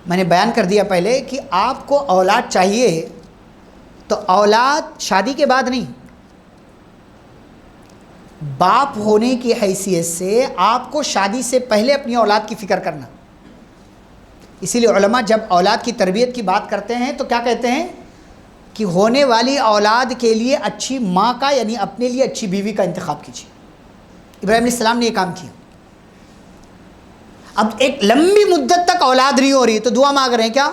Speaker 1: میں نے بیان کر دیا پہلے کہ آپ کو اولاد چاہیے تو اولاد شادی کے بعد نہیں، باپ ہونے کی حیثیت سے آپ کو شادی سے پہلے اپنی اولاد کی فکر کرنا. اسی لیے علماء جب اولاد کی تربیت کی بات کرتے ہیں تو کیا کہتے ہیں کہ ہونے والی اولاد کے لیے اچھی ماں کا، یعنی اپنے لیے اچھی بیوی کا انتخاب کیجیے. ابراہیم علیہ السلام نے یہ کام کیا. اب ایک لمبی مدت تک اولاد نہیں ہو رہی تو دعا مانگ رہے ہیں کیا؟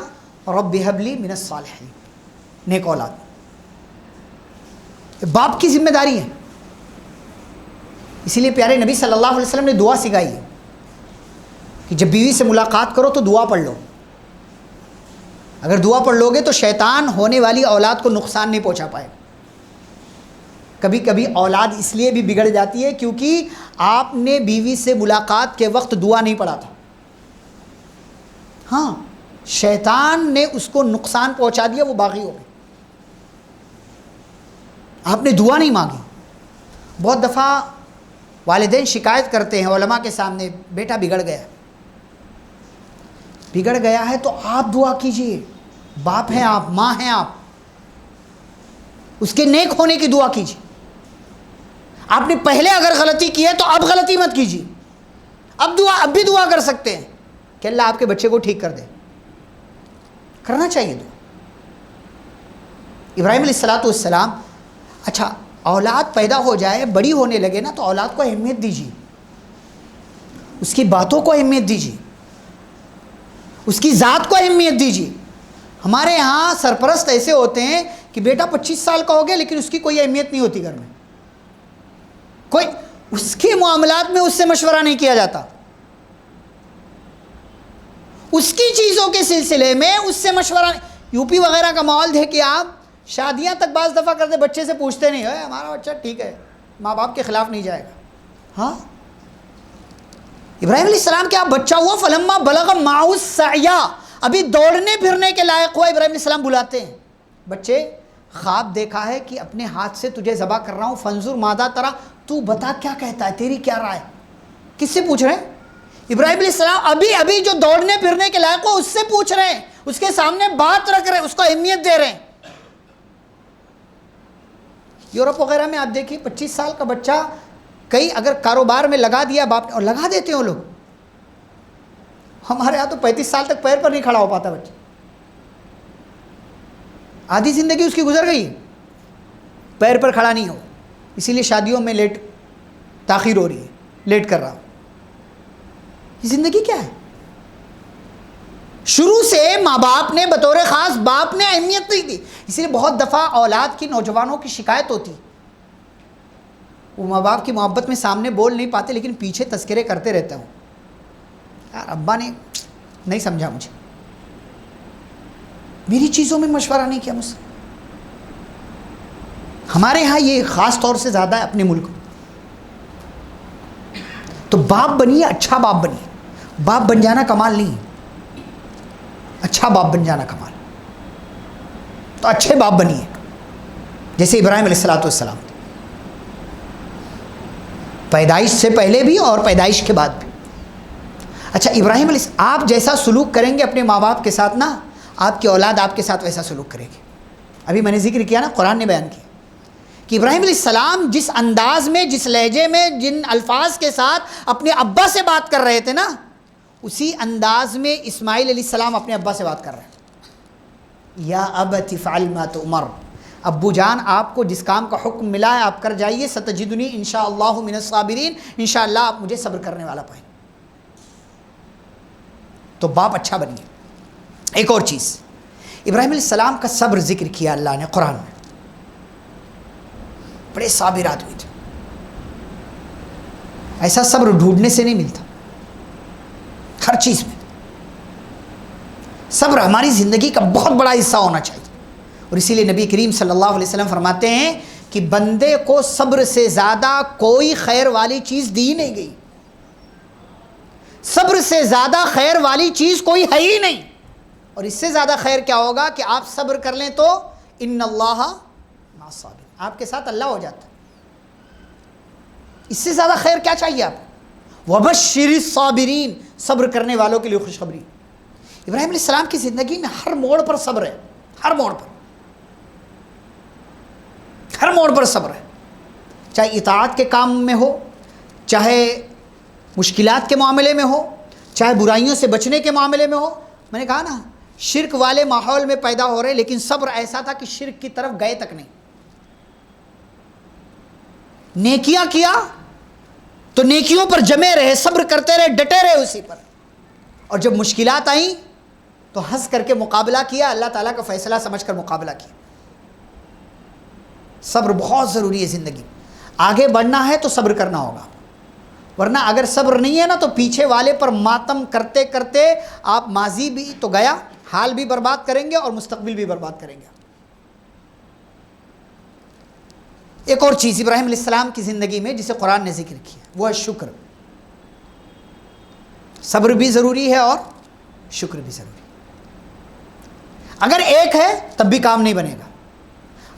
Speaker 1: رب هب لی من الصالحین، نیک اولاد. باپ کی ذمہ داری ہے. اسی لیے پیارے نبی صلی اللہ علیہ وسلم نے دعا سکھائی ہے کہ جب بیوی سے ملاقات کرو تو دعا پڑھ لو. اگر دعا پڑھ لو گے تو شیطان ہونے والی اولاد کو نقصان نہیں پہنچا پائے. کبھی کبھی اولاد اس لیے بھی بگڑ جاتی ہے کیونکہ آپ نے بیوی سے ملاقات کے وقت دعا نہیں پڑھا تھا. ہاں، شیطان نے اس کو نقصان پہنچا دیا، وہ باغی ہو گئی. آپ نے دعا نہیں مانگی. بہت دفعہ والدین شکایت کرتے ہیں علماء کے سامنے، بیٹا بگڑ گیا ہے تو آپ دعا کیجئے. باپ ہیں آپ، ماں ہیں آپ، اس کے نیک ہونے کی دعا کیجئے. آپ نے پہلے اگر غلطی کی ہے تو اب غلطی مت کیجئے. اب بھی دعا کر سکتے ہیں کہ اللہ آپ کے بچے کو ٹھیک کر دے. کرنا چاہیے دعا. ابراہیم علیہ السلام، اچھا اولاد پیدا ہو جائے، بڑی ہونے لگے نا، تو اولاد کو اہمیت دیجیے، اس کی باتوں کو اہمیت دیجیے، اس کی ذات کو اہمیت دیجیے. ہمارے ہاں سرپرست ایسے ہوتے ہیں کہ بیٹا 25 سال کا ہو گیا لیکن اس کی کوئی اہمیت نہیں ہوتی گھر میں، کوئی اس کے معاملات میں اس سے مشورہ نہیں کیا جاتا، اس کی چیزوں کے سلسلے میں اس سے مشورہ نہیں. یو پی وغیرہ کا ماحول دیکھ کے آپ شادیاں تک بعض دفعہ کرتے، بچے سے پوچھتے نہیں ہے ہمارا بچہ ٹھیک ہے، ماں باپ کے خلاف نہیں جائے گا. ہاں، ابراہیم علیہ السلام کیا بچہ ہوا، فلما بلغ معہ السعی، ابھی دوڑنے پھرنے کے لائق ہوا. ابراہیم علیہ السلام بلاتے ہیں، بچے خواب دیکھا ہے کہ اپنے ہاتھ سے تجھے ذبح کر رہا ہوں، فانظر ماذا ترى، تو بتا کیا کہتا ہے، تیری کیا رائے. کس سے پوچھ رہے ہیں؟ ابراہیم علیہ السلام ابھی جو دوڑنے پھرنے کے لائق ہو اس سے پوچھ رہے ہیں، اس کے سامنے بات رکھ رہے ہیں، اس کو اہمیت دے رہے ہیں. یورپ وغیرہ میں آپ دیکھیے 25 سال کا بچہ کئی اگر کاروبار میں لگا دیا باپ نے، اور لگا دیتے ہیں وہ لوگ. ہمارے یہاں تو 35 سال تک پیر پر نہیں کھڑا ہو پاتا بچہ، آدھی زندگی اس کی گزر گئی پیر پر کھڑا نہیں ہو. اسی لیے شادیوں میں لیٹ تاخیر ہو رہی ہے، لیٹ کر رہا ہوں. یہ زندگی کیا ہے؟ شروع سے ماں باپ نے بطور خاص باپ نے اہمیت نہیں دی. اسی لیے بہت دفعہ اولاد کی، نوجوانوں کی شکایت ہوتی، وہ ماں باپ کی محبت میں سامنے بول نہیں پاتے لیکن پیچھے تذکرے کرتے رہتا ہوں، یار ابا نے نہیں سمجھا مجھے، میری چیزوں میں مشورہ نہیں کیا مجھ سے. ہمارے ہاں یہ خاص طور سے زیادہ ہے اپنے ملک میں. تو باپ بنیے، اچھا باپ بنیے. باپ بن جانا کمال نہیں ہے، اچھا باپ بن جانا کمال. تو اچھے باپ بنیے جیسے ابراہیم علیہ السلام، پیدائش سے پہلے بھی اور پیدائش کے بعد بھی. اچھا ابراہیم علیہ السلام آپ جیسا سلوک کریں گے اپنے ماں باپ کے ساتھ نا، آپ کی اولاد آپ کے ساتھ ویسا سلوک کرے گی. ابھی میں نے ذکر کیا نا، قرآن نے بیان کیا کہ ابراہیم علیہ السلام جس انداز میں، جس لہجے میں، جن الفاظ کے ساتھ اپنے ابا سے بات کر رہے تھے نا، اسی انداز میں اسماعیل علیہ السلام اپنے ابا سے بات کر رہے ہیں. یا ابت افعل ما تؤمر، ابو جان آپ کو جس کام کا حکم ملا ہے آپ کر جائیے. ستجدنی انشاءاللہ من الصابرین، انشاءاللہ آپ مجھے صبر کرنے والا پائیں. تو باپ اچھا بنیے. ایک اور چیز، ابراہیم علیہ السلام کا صبر ذکر کیا اللہ نے قرآن میں. بڑے صابر آدمی تھے. ایسا صبر ڈھونڈنے سے نہیں ملتا، ہر چیز میں صبر ہماری زندگی کا بہت بڑا حصہ ہونا چاہیے. اور اسی لیے نبی کریم صلی اللہ علیہ وسلم فرماتے ہیں کہ بندے کو صبر سے زیادہ کوئی خیر والی چیز دی نہیں گئی. صبر سے زیادہ خیر والی چیز کوئی ہے ہی نہیں. اور اس سے زیادہ خیر کیا ہوگا کہ آپ صبر کر لیں تو ان اللہ مع الصابرین، آپ کے ساتھ اللہ ہو جاتا ہے. اس سے زیادہ خیر کیا چاہیے آپ کو؟ وبشر الصابرین، صبر کرنے والوں کے لیے خوشخبری. ابراہیم علیہ السلام کی زندگی میں ہر موڑ پر صبر ہے، ہر موڑ پر، ہر موڑ پر صبر ہے. چاہے اطاعت کے کام میں ہو، چاہے مشکلات کے معاملے میں ہو، چاہے برائیوں سے بچنے کے معاملے میں ہو. میں نے کہا نا شرک والے ماحول میں پیدا ہو رہے لیکن صبر ایسا تھا کہ شرک کی طرف گئے تک نہیں. نیکیاں کیا تو نیکیوں پر جمے رہے، صبر کرتے رہے، ڈٹے رہے اسی پر. اور جب مشکلات آئیں تو ہنس کر کے مقابلہ کیا، اللہ تعالیٰ کا فیصلہ سمجھ کر مقابلہ کیا. صبر بہت ضروری ہے زندگی. آگے بڑھنا ہے تو صبر کرنا ہوگا، ورنہ اگر صبر نہیں ہے نا تو پیچھے والے پر ماتم کرتے کرتے آپ ماضی بھی تو گیا، حال بھی برباد کریں گے اور مستقبل بھی برباد کریں گے. ایک اور چیز ابراہیم علیہ السلام کی زندگی میں جسے قرآن نے ذکر کیا وہ ہے شکر. صبر بھی ضروری ہے اور شکر بھی ضروری ہے. اگر ایک ہے تب بھی کام نہیں بنے گا.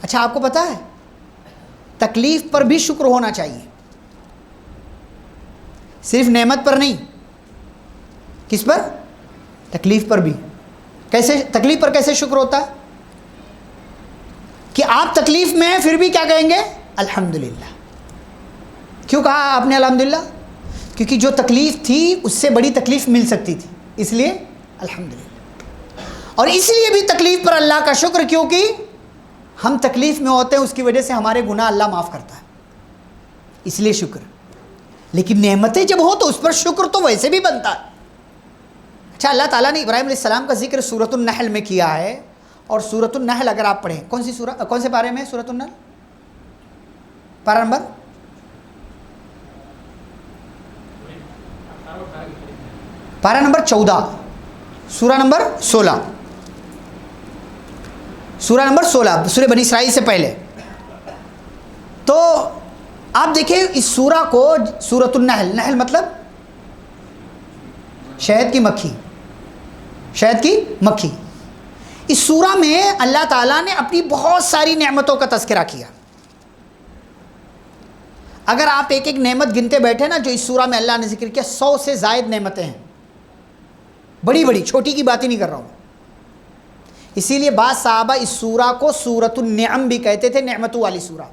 Speaker 1: اچھا آپ کو پتا ہے تکلیف پر بھی شکر ہونا چاہیے، صرف نعمت پر نہیں. کس پر؟ تکلیف پر بھی. کیسے تکلیف پر کیسے شکر ہوتا ہے؟ کہ آپ تکلیف میں ہیں پھر بھی کیا کہیں گے؟ الحمدللہ. کیوں کہا آپ نے الحمدللہ؟ کیونکہ جو تکلیف تھی اس سے بڑی تکلیف مل سکتی تھی، اس لیے الحمدللہ. اور اس لیے بھی تکلیف پر اللہ کا شکر، کیونکہ ہم تکلیف میں ہوتے ہیں، اس کی وجہ سے ہمارے گناہ اللہ معاف کرتا ہے، اس لیے شکر. لیکن نعمتیں جب ہو تو اس پر شکر تو ویسے بھی بنتا ہے. اچھا اللہ تعالیٰ نے ابراہیم علیہ السلام کا ذکر سورۃ النحل میں کیا ہے، اور سورۃ النحل اگر آپ پڑھیں، کون سی سورہ، کون سے پارے میں سورۃ النحل؟ پارہ نمبر پارہ نمبر 14، سورہ نمبر 16، سورہ نمبر 16، سورہ بنی اسرائیل سے پہلے. تو آپ دیکھیں اس سورہ کو سورۃ النحل، نحل مطلب شہد کی مکھی، شہد کی مکھی. اس سورہ میں اللہ تعالیٰ نے اپنی بہت ساری نعمتوں کا تذکرہ کیا. اگر آپ ایک ایک نعمت گنتے بیٹھے نا جو اس سورہ میں اللہ نے ذکر کیا، 100 سے زائد نعمتیں ہیں، بڑی بڑی، چھوٹی کی بات ہی نہیں کر رہا ہوں. اسی لیے بعض صحابہ اس سورہ کو سورۃ النعم بھی کہتے تھے، نعمتوں والی سورہ.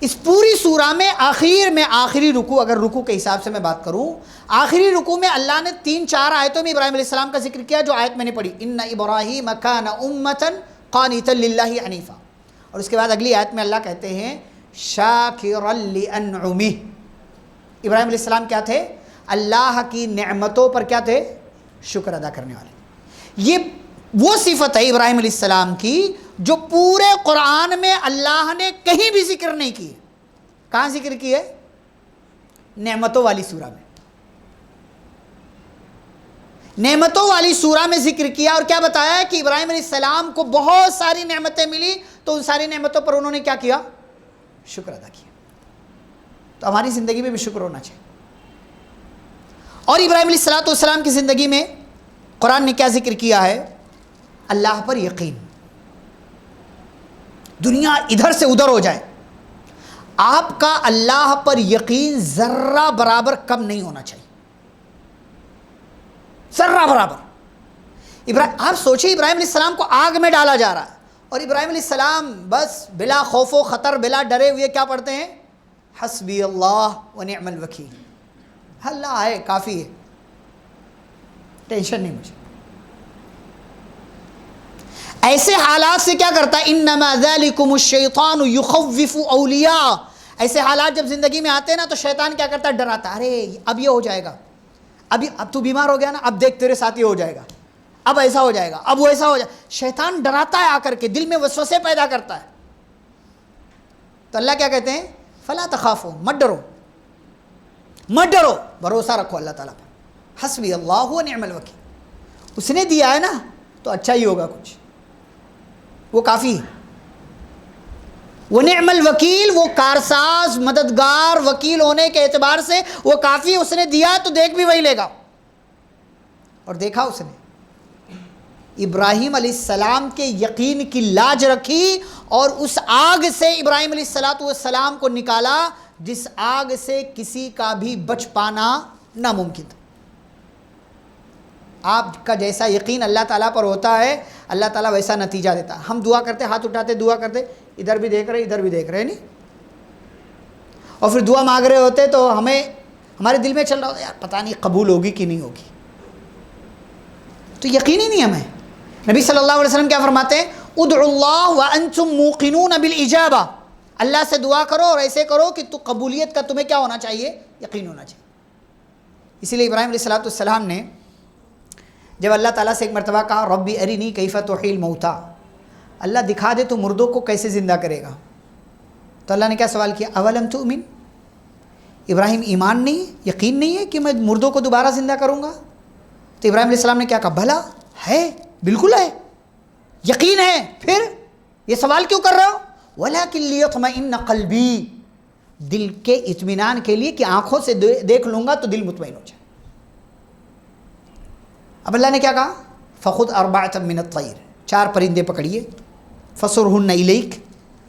Speaker 1: اس پوری سورہ میں آخری رکوع، اگر رکوع کے حساب سے میں بات کروں، آخری رکوع میں اللہ نے 3-4 آیتوں میں ابراہیم علیہ السلام کا ذکر کیا، جو آیت میں نے پڑھی، ان ابراہیم کان امۃ قانتا للہ حنیفا، اور اس کے بعد اگلی آیت میں اللہ کہتے ہیں شاکرا لانعمہ، ابراہیم علیہ السلام کیا تھے؟ اللہ کی نعمتوں پر کیا تھے؟ شکر ادا کرنے والے۔ یہ وہ صفت ہے ابراہیم علیہ السلام کی جو پورے قرآن میں اللہ نے کہیں بھی ذکر نہیں کی ہے۔ کہاں ذکر کی ہے؟ نعمتوں والی سورہ میں، نعمتوں والی سورہ میں ذکر کیا، اور کیا بتایا ہے کہ ابراہیم علیہ السلام کو بہت ساری نعمتیں ملی، تو ان ساری نعمتوں پر انہوں نے کیا کیا؟ شکر ادا کیا۔ تو ہماری زندگی میں بھی شکر ہونا چاہیے۔ اور ابراہیم علیہ السلام کی زندگی میں قرآن نے کیا ذکر کیا ہے؟ اللہ پر یقین۔ دنیا ادھر سے ادھر ہو جائے، آپ کا اللہ پر یقین ذرہ برابر کم نہیں ہونا چاہیے، ذرہ برابر۔ آپ سوچیں، ابراہیم علیہ السلام کو آگ میں ڈالا جا رہا ہے، اور ابراہیم علیہ السلام بس بلا خوف و خطر، بلا ڈرے ہوئے کیا پڑھتے ہیں؟ حسبی اللہ و نعم الوکیل، اللہ ہے کافی ہے، ٹینشن نہیں مجھے۔ ایسے حالات سے کیا کرتا ہے؟ انما ذالکم الشیطان یخوف اولیاء، ایسے حالات جب زندگی میں آتے ہیں نا تو شیطان کیا کرتا ہے؟ ڈراتا ہے، ارے اب یہ ہو جائے گا، اب تو بیمار ہو گیا نا، اب دیکھ تیرے ساتھ یہ ہو جائے گا، اب ایسا ہو جائے گا، اب وہ ایسا ہو جائے گا۔ شیطان ڈراتا ہے، آ کر کے دل میں وسوسے پیدا کرتا ہے۔ تو اللہ کیا کہتے ہیں؟ فلا تخافوا، مت ڈرو، مت ڈرو، بھروسہ رکھو اللہ تعالیٰ پر، حسبی اللہ و نعم الوکیل، اس نے دیا ہے نا تو اچھا ہی ہوگا، کچھ وہ کافی ہے۔ وہ نعم الوکیل، وہ کارساز، مددگار، وکیل ہونے کے اعتبار سے وہ کافی، اس نے دیا تو دیکھ بھی وہی لے گا۔ اور دیکھا اس نے، ابراہیم علیہ السلام کے یقین کی لاج رکھی، اور اس آگ سے ابراہیم علیہ السلام کو نکالا جس آگ سے کسی کا بھی بچ پانا ناممکن تھا۔ آپ کا جیسا یقین اللہ تعالیٰ پر ہوتا ہے، اللہ تعالیٰ ویسا نتیجہ دیتا ہے۔ ہم دعا کرتے، ہاتھ اٹھاتے دعا کرتے، ادھر بھی دیکھ رہے ادھر بھی دیکھ رہے نہیں، اور پھر دعا مانگ رہے ہوتے تو ہمارے دل میں چل رہا ہوتا ہے یار پتہ نہیں قبول ہوگی کہ نہیں ہوگی، تو یقین ہی نہیں ہمیں۔ نبی صلی اللہ علیہ وسلم کیا فرماتے ہیں؟ ادعوا اللہ وانتم موقنون بالاجابہ، اللہ سے دعا کرو اور ایسے کرو کہ تو قبولیت کا تمہیں کیا ہونا چاہیے؟ یقین ہونا چاہیے۔ اسی لیے ابراہیم علیہ السلام نے جب اللہ تعالیٰ سے ایک مرتبہ کہا ربی ارینی کیف تحیی الموتیٰ، اللہ دکھا دے تو مردوں کو کیسے زندہ کرے گا، تو اللہ نے کیا سوال کیا؟ اولم تؤمن، ابراہیم ایمان نہیں ہے، یقین نہیں ہے کہ میں مردوں کو دوبارہ زندہ کروں گا؟ تو ابراہیم علیہ السلام نے کیا کہا؟ بھلا ہے، بالکل ہے، یقین ہے، پھر یہ سوال کیوں کر رہا ہو؟ ولیکن لیطمئن قلبی، دل کے اطمینان کے لیے کہ آنکھوں سے دیکھ لوں گا تو دل مطمئن ہو جائے۔ اب اللہ نے کیا کہا؟ فخذ اربعۃ من الطیر، 4 پرندے پکڑیے، فصرہن الیک،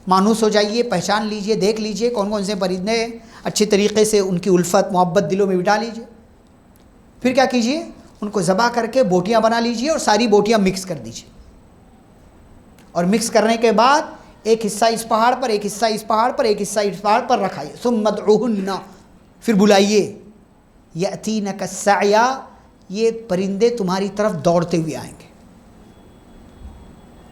Speaker 1: مانوس ہو جائیے، پہچان لیجئے، دیکھ لیجئے کون کون سے پرندے ہیں، اچھی طریقے سے ان کی الفت محبت دلوں میں بٹھا لیجئے۔ پھر کیا کیجئے؟ ان کو ذبح کر کے بوٹیاں بنا لیجئے، اور ساری بوٹیاں مکس کر دیجئے، اور مکس کرنے کے بعد ایک حصہ اس پہاڑ پر، ایک حصہ اس پہاڑ پر، ایک حصہ اس پہاڑ پر رکھائیے، ثم ادعوہن، پھر بلائیے، یأتینک السعیا، یہ پرندے تمہاری طرف دوڑتے ہوئے آئیں گے۔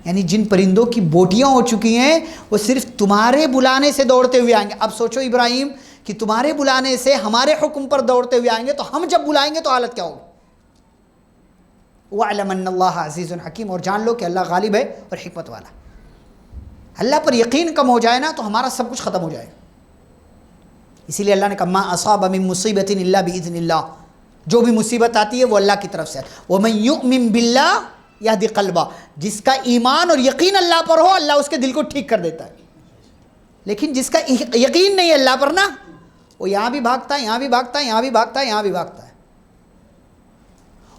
Speaker 1: یعنی جن پرندوں کی بوٹیاں ہو چکی ہیں وہ صرف تمہارے بلانے سے دوڑتے ہوئے آئیں گے۔ اب سوچو ابراہیم کہ تمہارے بلانے سے ہمارے حکم پر دوڑتے ہوئے آئیں گے، تو ہم جب بلائیں گے تو حالت کیا ہوگی؟ وَاعْلَمْ أَنَّ اللَّهَ عَزِيزٌ حَكِيمٌ، اور جان لو کہ اللہ غالب ہے اور حکمت والا۔ اللہ پر یقین کم ہو جائے نا تو ہمارا سب کچھ ختم ہو جائے گا۔ اسی لیے اللہ نے کہا مَا أَصَابَ مِن مُصِيبَةٍ إِلَّا بِإِذْنِ اللَّهِ، جو بھی مصیبت آتی ہے وہ اللہ کی طرف سے ہے۔ وَمَن يُؤْمِن بِاللَّهِ يَهْدِ قَلْبَهُ، جس کا ایمان اور یقین اللہ پر ہو اللہ اس کے دل کو ٹھیک کر دیتا ہے۔ لیکن جس کا یقین نہیں ہے اللہ پر نا، وہ یہاں بھی بھاگتا ہے، یہاں بھی بھاگتا ہے، یہاں بھی بھاگتا ہے، یہاں بھی بھاگتا ہے۔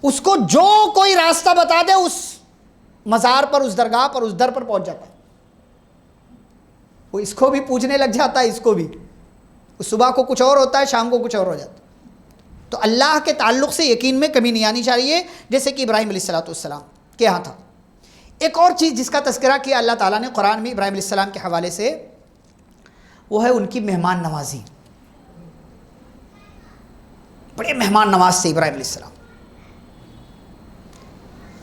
Speaker 1: اس کو جو کوئی راستہ بتا دے اس مزار پر، اس درگاہ پر، اس در پر پہنچ جاتا ہے۔ وہ اس کو بھی پوچھنے لگ جاتا ہے، اس کو بھی، صبح کو کچھ اور ہوتا ہے، شام کو کچھ اور ہو جاتا ہے۔ تو اللہ کے تعلق سے یقین میں کمی نہیں آنی چاہیے، جیسے کہ ابراہیم علیہ السلام کے ہاں تھا۔ ایک اور چیز جس کا تذکرہ کیا اللہ تعالیٰ نے قرآن میں ابراہیم علیہ السلام کے حوالے سے، وہ ہے ان کی مہمان نوازی. بڑے مہمان نواز تھے ابراہیم علیہ السلام.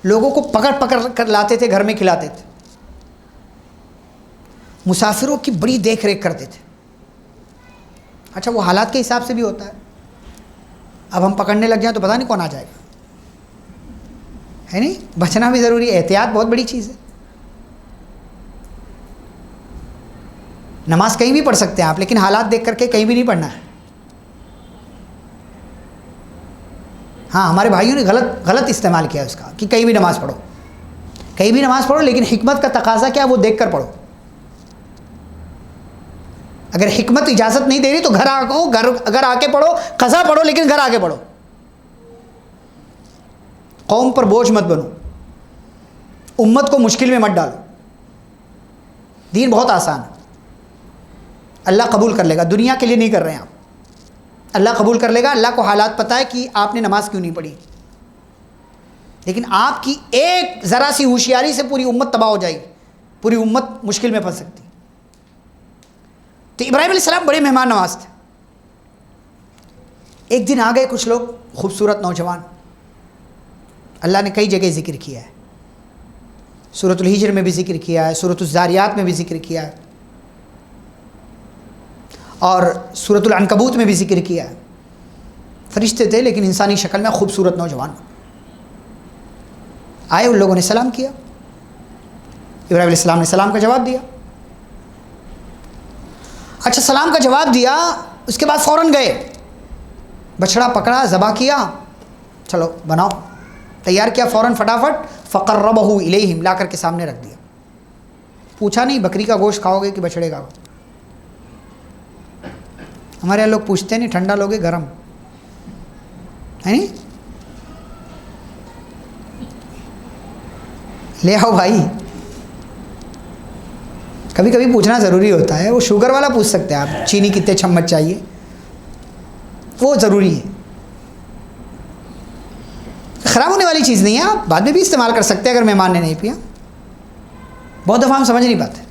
Speaker 1: لوگوں کو پکڑ پکڑ کر لاتے تھے, گھر میں کھلاتے تھے. مسافروں کی بڑی دیکھ ریکھ کرتے تھے. اچھا وہ حالات کے حساب سے بھی ہوتا ہے. اب ہم پکڑنے لگ جائیں تو پتہ نہیں کون آ جائے گا, ہے نہیں؟ بچنا بھی ضروری ہے, احتیاط بہت بڑی چیز ہے. نماز کہیں بھی پڑھ سکتے ہیں آپ, لیکن حالات دیکھ کر کے کہیں بھی نہیں پڑھنا ہے. ہاں ہمارے بھائیوں نے غلط استعمال کیا اس کا کہ کہیں بھی نماز پڑھو. کہیں بھی نماز پڑھو, لیکن حکمت کا تقاضا کیا وہ دیکھ کر پڑھو. اگر حکمت اجازت نہیں دے رہی تو گھر آ کے پڑھو, قضا پڑھو, لیکن گھر آ کے پڑھو. قوم پر بوجھ مت بنو, امت کو مشکل میں مت ڈالو. دین بہت آسان ہے, اللہ قبول کر لے گا. دنیا کے لیے نہیں کر رہے ہیں آپ, اللہ قبول کر لے گا. اللہ کو حالات پتہ ہے کہ آپ نے نماز کیوں نہیں پڑھی, لیکن آپ کی ایک ذرا سی ہوشیاری سے پوری امت تباہ ہو جائے گی, پوری امت مشکل میں پھنس سکتی. تو ابراہیم علیہ السلام بڑے مہمان نواز تھے. ایک دن آ گئے کچھ لوگ, خوبصورت نوجوان. اللہ نے کئی جگہ ذکر کیا ہے, سورۃ الحجر میں بھی ذکر کیا ہے, سورۃ الذاریات میں بھی ذکر کیا ہے, اور سورۃ العنکبوت میں بھی ذکر کیا ہے. فرشتے تھے لیکن انسانی شکل میں خوبصورت نوجوان آئے. ان لوگوں نے سلام کیا, ابراہیم علیہ السلام نے سلام کا جواب دیا. اچھا سلام کا جواب دیا, اس کے بعد فوراً گئے, بچڑا پکڑا, ذبح کیا, چلو بناؤ, تیار کیا فوراً فٹافٹ. فقربہ الیہم, لا کر کے سامنے رکھ دیا. پوچھا نہیں بکری کا گوشت کھاؤ گے کہ بچڑے کا. ہمارے یہاں لوگ پوچھتے نہیں, ٹھنڈا لوگے گرم, ہے نہیں؟ لے آؤ بھائی. کبھی کبھی پوچھنا ضروری ہوتا ہے. وہ شوگر والا پوچھ سکتے ہیں آپ, چینی کتنے چمچ چاہیے, وہ ضروری ہے. خراب ہونے والی چیز نہیں ہے, آپ بعد میں بھی استعمال کر سکتے ہیں اگر مہمان نے نہیں پیا. بہت دفعہ ہم سمجھ نہیں پاتے.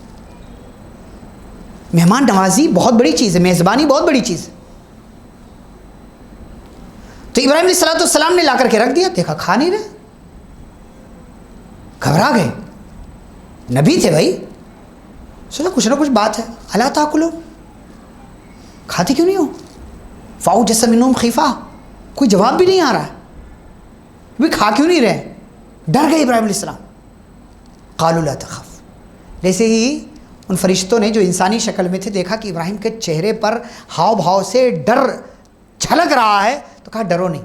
Speaker 1: مہمان نوازی بہت بڑی چیز ہے, میزبانی بہت بڑی چیز ہے. تو ابراہیم علیہ السلام نے لا کر کے رکھ دیا. دیکھا کھا نہیں رہے, گھبرا گئے. نبی تھے بھائی, سوچا کچھ نہ کچھ بات ہے. الا تاکلون, کھاتے کیوں نہیں ہو؟ فاوجس منہم خیفہ, کوئی جواب بھی نہیں آ رہا ہے, بھی کھا کیوں نہیں رہے؟ ڈر گئے ابراہیم علیہ السلام. قالوا لا تخف, جیسے ہی ان فرشتوں نے جو انسانی شکل میں تھے دیکھا کہ ابراہیم کے چہرے پر ہاؤ بھاؤ سے ڈر جھلک رہا ہے, تو کہا ڈرو نہیں.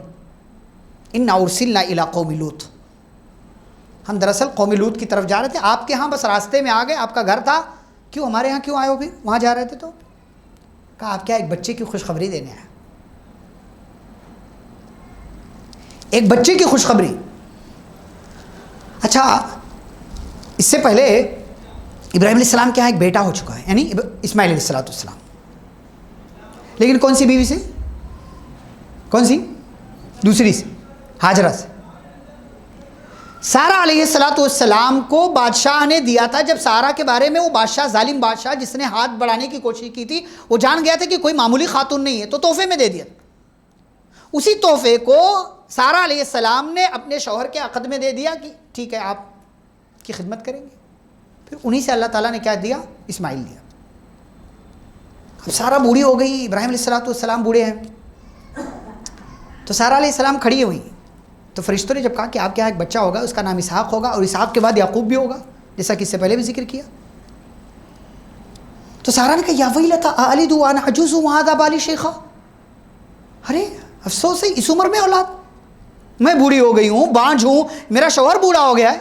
Speaker 1: انا ارسلنا الی قوم لوط, ہم دراصل قوم لوط کی طرف جا رہے تھے, آپ کے ہاں بس راستے میں آ گئے, آپ کا گھر تھا, کیوں ہمارے ہاں کیوں آئے ہو, پھر وہاں جا رہے تھے تو کہا آپ کیا ایک بچے کی خوشخبری دینے آئے. ایک بچے کی خوشخبری. اچھا اس سے پہلے ابراہیم علیہ السلام کے یہاں ایک بیٹا ہو چکا ہے, یعنی اسماعیل علیہ السلام, لیکن کون سی بیوی سے؟ کون سی؟ دوسری سے, ہاجرہ سے. سارہ علیہ السلام کو بادشاہ نے دیا تھا. جب سارہ کے بارے میں وہ بادشاہ, ظالم بادشاہ جس نے ہاتھ بڑھانے کی کوشش کی تھی, وہ جان گیا تھا کہ کوئی معمولی خاتون نہیں ہے, تو تحفے میں دے دیا. اسی تحفے کو سارہ علیہ السلام نے اپنے شوہر کے عقد میں دے دیا کہ ٹھیک ہے آپ کی خدمت کریں گے. پھر انہی سے اللہ تعالیٰ نے کیا دیا؟ اسماعیل دیا. اب سارہ بوڑھی ہو گئی, ابراہیم علیہ السلام بوڑھے ہیں, تو سارہ علیہ السلام کھڑی ہوئی. تو فرشتوں نے جب کہا کہ آپ کے یہاں ایک بچہ ہوگا, اس کا نام اسحاق ہوگا, اور اسحاق کے بعد یعقوب بھی ہوگا, جیسا کہ اس سے پہلے بھی ذکر کیا. تو سارہ نے کہا یا ویلتى أألد وأنا عجوز وهذا بالي شيخا, ارے افسوس ہے اس عمر میں اولاد, میں بوڑھی ہو گئی ہوں, بانجھ ہوں, میرا شوہر بوڑھا ہو گیا ہے.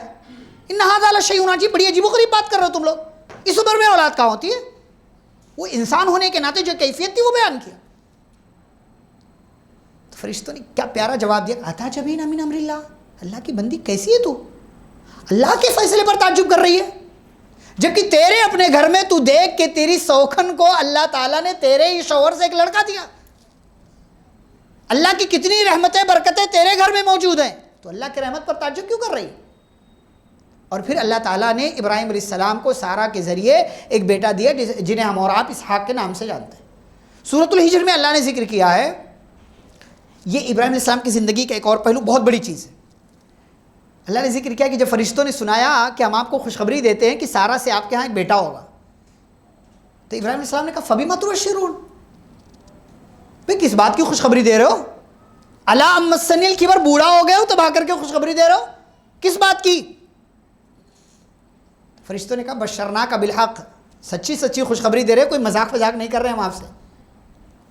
Speaker 1: ان هذا لشيء عجيب, بڑی عجیب و غریب بات کر رہے ہو تم لوگ, اس عمر میں اولاد کہاں ہوتی ہے؟ وہ انسان ہونے کے ناطے جو کیفیت تھی وہ بیان کیا. تو فرشتوں نے کیا پیارا جواب دیا, اتعجبین من امر اللہ, اللہ کی بندی کیسی ہے تو, اللہ کے فیصلے پر تعجب کر رہی ہے, جبکہ تیرے اپنے گھر میں تو دیکھ کہ تیری سوکھن کو اللہ تعالیٰ نے تیرے ہی شوہر سے ایک لڑکا دیا. اللہ کی کتنی رحمتیں برکتیں تیرے گھر میں موجود ہیں, تو اللہ کی رحمت پر تعجب کیوں کر رہی؟ اور پھر اللہ تعالیٰ نے ابراہیم علیہ السلام کو سارہ کے ذریعے ایک بیٹا دیا جنہیں ہم اور آپ اسحاق کے نام سے جانتے ہیں۔ سورۃ الحجر میں اللہ نے ذکر کیا ہے، یہ ابراہیم علیہ السلام کی زندگی کا ایک اور پہلو، بہت بڑی چیز ہے۔ اللہ نے ذکر کیا کہ جب فرشتوں نے سنایا کہ ہم آپ کو خوشخبری دیتے ہیں کہ سارہ سے آپ کے ہاں ایک بیٹا ہوگا، تو ابراہیم علیہ السلام نے کہا فَبِمَ تُبَشِّرُونَ، بھئی کس بات کی خوشخبری دے رہے ہو؟ اَلَا مَسَّنِي الْكِبَرُ، بوڑھا ہو گئے ہو تب آ کر کے خوشخبری دے رہے ہو، کس بات کی؟ فرشتوں نے کہا بشرناک بالحق، سچی سچی خوشخبری دے رہے، کوئی مذاق نہیں کر رہے ہم آپ سے۔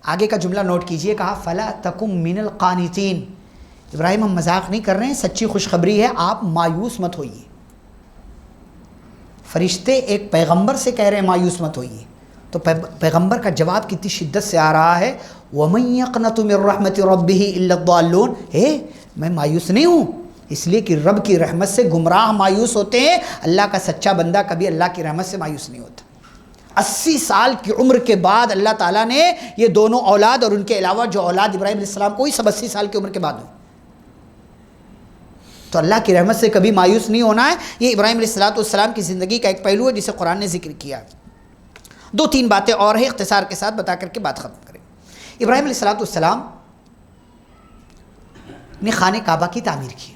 Speaker 1: آگے کا جملہ نوٹ کیجئے، کہا فَلَا تَكُن مِّنَ الْقَانِتِينَ، ابراہیم ہم مذاق نہیں کر رہے ہیں، سچی خوشخبری ہے، آپ مایوس مت ہوئیے۔ فرشتے ایک پیغمبر سے کہہ رہے ہیں مایوس مت ہوئیے، تو پیغمبر کا جواب کتنی شدت سے آ رہا ہے، وَمَن يَقْنَطُ مِن رَحْمَةِ رَبِّهِ إِلَّا الضَّالُّونَ، میں مایوس نہیں ہوں، اس لیے کہ رب کی رحمت سے گمراہ مایوس ہوتے ہیں، اللہ کا سچا بندہ کبھی اللہ کی رحمت سے مایوس نہیں ہوتا۔ 80 سال کی عمر کے بعد اللہ تعالیٰ نے یہ دونوں اولاد اور ان کے علاوہ جو اولاد ابراہیم علیہ السلام کو ہی سب 80 سال کی عمر کے بعد ہوئی، تو اللہ کی رحمت سے کبھی مایوس نہیں ہونا ہے۔ یہ ابراہیم علیہ السلام کی زندگی کا ایک پہلو ہے جسے قرآن نے ذکر کیا ہے۔ 2-3 باتیں اور ہیں، اختصار کے ساتھ بتا کر کے بات ختم کریں۔ ابراہیم علیہ السلام نے خانہ کعبہ کی تعمیر کی۔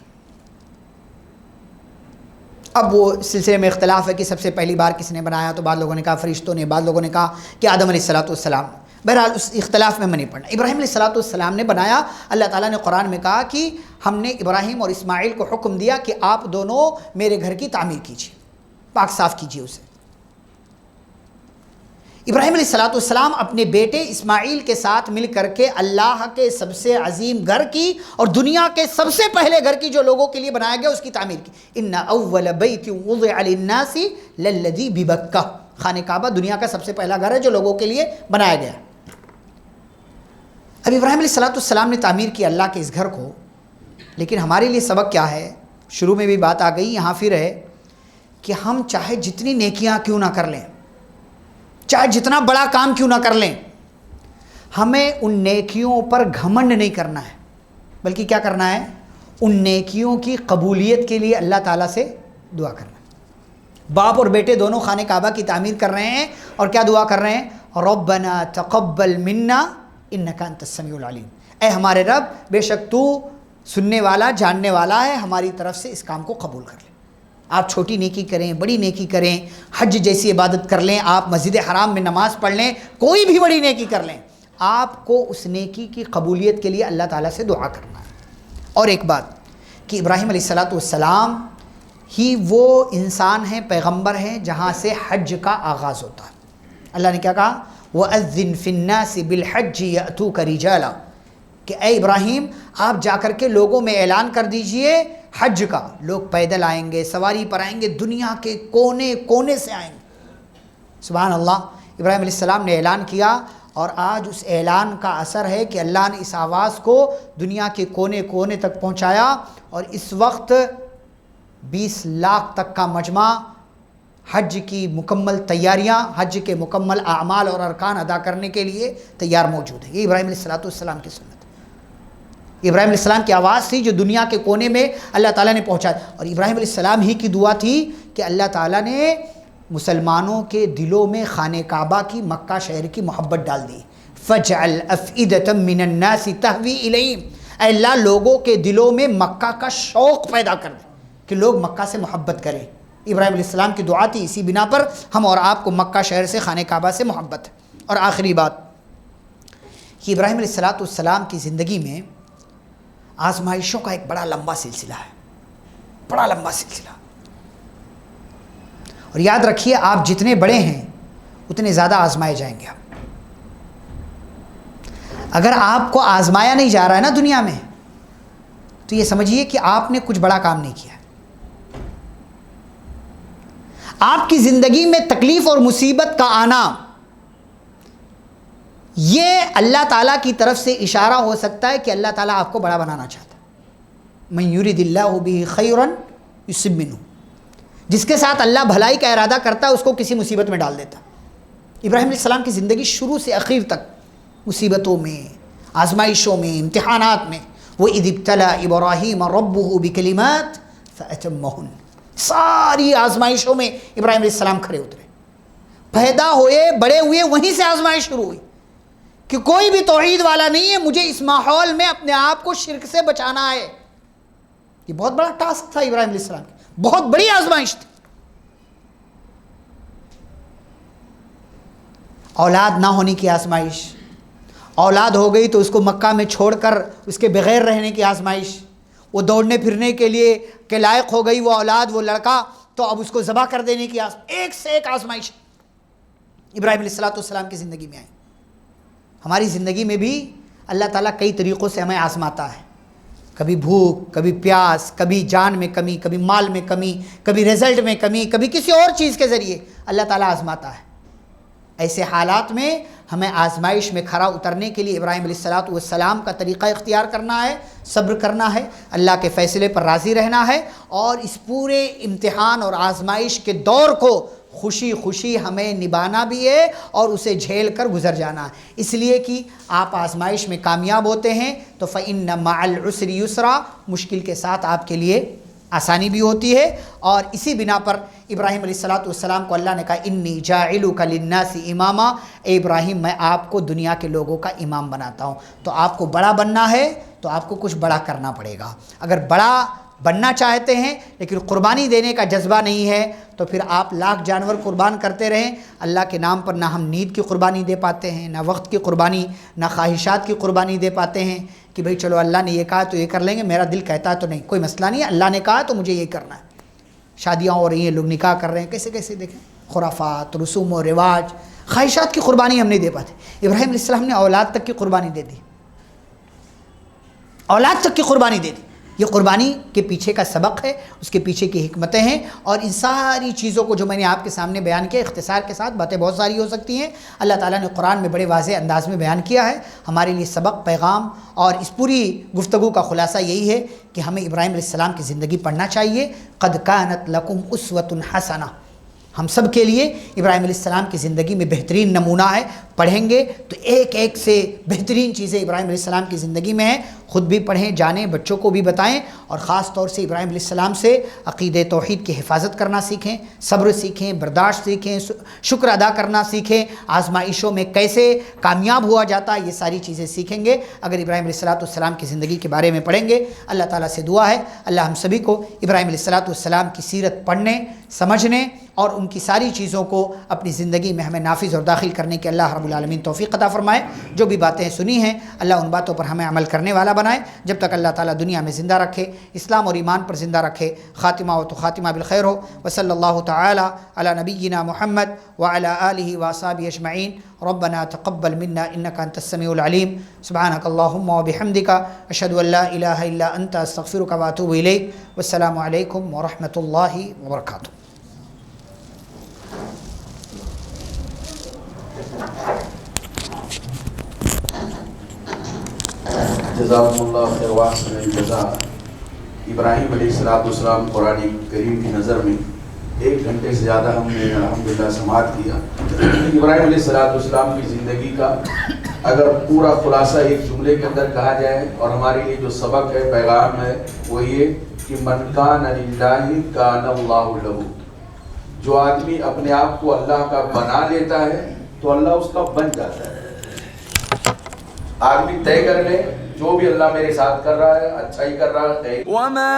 Speaker 1: اب وہ سلسلے میں اختلاف ہے کہ سب سے پہلی بار کس نے بنایا، تو بعض لوگوں نے کہا فرشتوں نے، بعض لوگوں نے کہا کہ آدم علیہ السلام نے۔ بہرحال اس اختلاف میں نہیں پڑنا۔ ابراہیم علیہ السلام نے بنایا۔ اللہ تعالیٰ نے قرآن میں کہا کہ ہم نے ابراہیم اور اسماعیل کو حکم دیا کہ آپ دونوں میرے گھر کی تعمیر کیجیے، پاک صاف کیجیے اسے۔ ابراہیم علیہ السلام اپنے بیٹے اسماعیل کے ساتھ مل کر کے اللہ کے سب سے عظیم گھر کی اور دنیا کے سب سے پہلے گھر کی جو لوگوں کے لیے بنایا گیا اس کی تعمیر کی۔ ان اول بیت وضع للناس للذی ببکہ، خانہ کعبہ دنیا کا سب سے پہلا گھر ہے جو لوگوں کے لیے بنایا گیا۔ اب ابراہیم علیہ السلام نے تعمیر کی اللہ کے اس گھر کو، لیکن ہمارے لیے سبق کیا ہے؟ شروع میں بھی بات آ گئی، یہاں پھر ہے کہ ہم چاہے جتنی نیکیاں کیوں نہ کر لیں، چاہے جتنا بڑا کام کیوں نہ کر لیں، ہمیں ان نیکیوں پر گھمنڈ نہیں کرنا ہے، بلکہ کیا کرنا ہے؟ ان نیکیوں کی قبولیت کے لیے اللہ تعالیٰ سے دعا کرنا ہے۔ باپ اور بیٹے دونوں خانہ کعبہ کی تعمیر کر رہے ہیں اور کیا دعا کر رہے ہیں؟ ربنا تقبل منا انک انت السمیع العلیم، اے ہمارے رب بے شک تو سننے والا جاننے والا ہے، ہماری طرف سے اس کام کو قبول کر لیں۔ آپ چھوٹی نیکی کریں، بڑی نیکی کریں، حج جیسی عبادت کر لیں، آپ مسجد حرام میں نماز پڑھ لیں، کوئی بھی بڑی نیکی کر لیں، آپ کو اس نیکی کی قبولیت کے لیے اللہ تعالیٰ سے دعا کرنا ہے۔ اور ایک بات کہ ابراہیم علیہ السلام ہی وہ انسان ہیں، پیغمبر ہیں جہاں سے حج کا آغاز ہوتا ہے۔ اللہ نے کیا کہا؟ وَأَذِّن فِي النَّاسِ بِالْحَجِّ يَأْتُوكَ رِجَالًا، کہ اے ابراہیم آپ جا کر کے لوگوں میں اعلان کر دیجئے حج کا، لوگ پیدل آئیں گے، سواری پر آئیں گے، دنیا کے کونے کونے سے آئیں گے۔ سبحان اللہ، ابراہیم علیہ السلام نے اعلان کیا اور آج اس اعلان کا اثر ہے کہ اللہ نے اس آواز کو دنیا کے کونے کونے تک پہنچایا، اور اس وقت 20 لاکھ تک کا مجمع حج کی مکمل تیاریاں، حج کے مکمل اعمال اور ارکان ادا کرنے کے لیے تیار موجود ہے۔ یہ ابراہیم علیہ السلام کی سنت، ابراہیم علیہ السلام کی آواز تھی جو دنیا کے کونے میں اللہ تعالیٰ نے پہنچائی، اور ابراہیم علیہ السلام ہی کی دعا تھی کہ اللہ تعالیٰ نے مسلمانوں کے دلوں میں خانہ کعبہ کی، مکہ شہر کی محبت ڈال دی۔ فَاجْعَلْ أَفْئِدَةً مِّنَ النَّاسِ تَهْوِي إِلَيْهِمْ، اے اللہ لوگوں کے دلوں میں مکہ کا شوق پیدا کر دے کہ لوگ مکہ سے محبت کریں۔ ابراہیم علیہ السلام کی دعا تھی، اسی بنا پر ہم اور آپ کو مکہ شہر سے، خانہ کعبہ سے محبت ہے۔ اور آخری بات کہ ابراہیم علیہ السلام کی زندگی میں آزمائشوں کا ایک بڑا لمبا سلسلہ ہے، بڑا لمبا سلسلہ، اور یاد رکھیے آپ جتنے بڑے ہیں اتنے زیادہ آزمائے جائیں گے۔ آپ اگر آپ کو آزمایا نہیں جا رہا ہے نا دنیا میں، تو یہ سمجھیے کہ آپ نے کچھ بڑا کام نہیں کیا ہے۔ آپ کی زندگی میں تکلیف اور مصیبت کا آنا یہ اللہ تعالیٰ کی طرف سے اشارہ ہو سکتا ہے کہ اللہ تعالیٰ آپ کو بڑا بنانا چاہتا ہے۔ من یرید اللہ بہ خیرا یصب منہ، جس کے ساتھ اللہ بھلائی کا ارادہ کرتا ہے اس کو کسی مصیبت میں ڈال دیتا۔ ابراہیم علیہ السلام کی زندگی شروع سے اخیر تک مصیبتوں میں، آزمائشوں میں، امتحانات میں۔ وَإِذِ ابْتَلَىٰ إِبْرَاهِيمَ رَبُّهُ بِكَلِمَاتٍ فَأَتَمَّهُنَّ، ساری آزمائشوں میں ابراہیم علیہ السلام کھڑے اترے، پیدا ہوئے بڑے ہوئے وہیں سے آزمائش شروع ہوئی کہ کوئی بھی توحید والا نہیں ہے، مجھے اس ماحول میں اپنے آپ کو شرک سے بچانا ہے۔ یہ بہت بڑا ٹاسک تھا ابراہیم علیہ السلام کی، بہت بڑی آزمائش تھی۔ اولاد نہ ہونے کی آزمائش، اولاد ہو گئی تو اس کو مکہ میں چھوڑ کر اس کے بغیر رہنے کی آزمائش، وہ دوڑنے پھرنے کے لیے کہ لائق ہو گئی وہ اولاد، وہ لڑکا، تو اب اس کو ذبح کر دینے کی ایک سے ایک آزمائش ابراہیم علیہ السلام کی زندگی میں آئی۔ ہماری زندگی میں بھی اللہ تعالیٰ کئی طریقوں سے ہمیں آزماتا ہے، کبھی بھوک، کبھی پیاس، کبھی جان میں کمی، کبھی مال میں کمی، کبھی رزلٹ میں کمی، کبھی کسی اور چیز کے ذریعے اللہ تعالیٰ آزماتا ہے۔ ایسے حالات میں ہمیں آزمائش میں کھرا اترنے کے لیے ابراہیم علیہ السلام کا طریقہ اختیار کرنا ہے، صبر کرنا ہے، اللہ کے فیصلے پر راضی رہنا ہے، اور اس پورے امتحان اور آزمائش کے دور کو خوشی خوشی ہمیں نبھانا بھی ہے اور اسے جھیل کر گزر جانا ہے۔ اس لیے کہ آپ آزمائش میں کامیاب ہوتے ہیں تو فَإِنَّ مَعَ الْعُسْرِ يُسْرًا، مشکل کے ساتھ آپ کے لیے آسانی بھی ہوتی ہے۔ اور اسی بنا پر ابراہیم علیہ السلام کو اللہ نے کہا انی جاعلک للناس اماما، اے ابراہیم میں آپ کو دنیا کے لوگوں کا امام بناتا ہوں۔ تو آپ کو بڑا بننا ہے تو آپ کو کچھ بڑا کرنا پڑے گا۔ اگر بڑا بننا چاہتے ہیں لیکن قربانی دینے کا جذبہ نہیں ہے تو پھر آپ لاکھ جانور قربان کرتے رہیں، اللہ کے نام پر نہ ہم نیند کی قربانی دے پاتے ہیں، نہ وقت کی قربانی، نہ خواہشات کی قربانی دے پاتے ہیں کہ بھئی چلو اللہ نے یہ کہا تو یہ کر لیں گے، میرا دل کہتا ہے تو نہیں، کوئی مسئلہ نہیں ہے، اللہ نے کہا تو مجھے یہ کرنا ہے۔ شادیاں ہو رہی ہیں، لوگ نکاح کر رہے ہیں، کیسے کیسے دیکھیں، خرافات، رسوم و رواج، خواہشات کی قربانی ہم نہیں دے پاتے۔ ابراہیم علیہ السلام نے اولاد تک کی قربانی دے دی، اولاد تک کی قربانی دے دی۔ یہ قربانی کے پیچھے کا سبق ہے، اس کے پیچھے کی حکمتیں ہیں، اور ان ساری چیزوں کو جو میں نے آپ کے سامنے بیان کیا، اختصار کے ساتھ باتیں بہت ساری ہو سکتی ہیں، اللہ تعالیٰ نے قرآن میں بڑے واضح انداز میں بیان کیا ہے۔ ہمارے لیے سبق، پیغام اور اس پوری گفتگو کا خلاصہ یہی ہے کہ ہمیں ابراہیم علیہ السلام کی زندگی پڑھنا چاہیے۔ قد کانت لکم اسوۃ حسنہ، ہم سب کے لیے ابراہیم علیہ السلام کی زندگی میں بہترین نمونہ ہے۔ پڑھیں گے تو ایک ایک سے بہترین چیزیں ابراہیم علیہ السلام کی زندگی میں ہیں، خود بھی پڑھیں، جانیں، بچوں کو بھی بتائیں، اور خاص طور سے ابراہیم علیہ السلام سے عقیدہ توحید کی حفاظت کرنا سیکھیں، صبر سیکھیں، برداشت سیکھیں، شکر ادا کرنا سیکھیں، آزمائشوں میں کیسے کامیاب ہوا جاتا ہے یہ ساری چیزیں سیکھیں گے اگر ابراہیم علیہ السلام کی زندگی کے بارے میں پڑھیں گے۔ اللہ تعالیٰ سے دعا ہے اللہ ہم سبھی کو ابراہیم علیہ السلام کی سیرت پڑھنے، سمجھنے اور ان کی ساری چیزوں کو اپنی زندگی میں ہمیں نافذ اور داخل کرنے کے اللہ رب العالمین توفیق عطا فرمائے۔ جو بھی باتیں سنی ہیں اللہ ان باتوں پر ہمیں عمل کرنے والا بنائے، جب تک اللہ تعالیٰ دنیا میں زندہ رکھے، اسلام اور ایمان پر زندہ رکھے، خاتمہ و تو خاتمہ بالخیر ہو۔ وصلی اللہ تعالی علی نبینا محمد وعلی آلہ واصحابہ اجمعین۔ ربنا تقبل منا انک انت السمیع العلیم، سبحانک اللہم وبحمدک، اشہد ان لا الہ الا انت، استغفرک واتوب الیک۔ والسلام علیکم ورحمۃ اللہ وبرکاتہ۔
Speaker 2: جزاکم اللہ خیر واحسن الجزاء۔ ابراہیم علیہ السلام قرآن کریم کی نظر میں 1 گھنٹے سے زیادہ ہم نے الحمدللہ سماعت کیا۔ ابراہیم علیہ السلام کی زندگی کا اگر پورا خلاصہ ایک جملے کے اندر کہا جائے اور ہمارے لیے جو سبق ہے، پیغام ہے، وہ یہ کہ من کان للہ کان اللہ لہ، جو آدمی اپنے آپ کو اللہ کا بنا لیتا ہے تو اللہ اس کا بن جاتا ہے۔ آدمی طے کر لے جو بھی اللہ میرے ساتھ کر رہا ہے اچھا ہی کر رہا ہے۔
Speaker 3: وما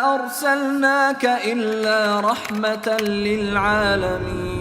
Speaker 3: ارسلناك الا رحمة للعالمين۔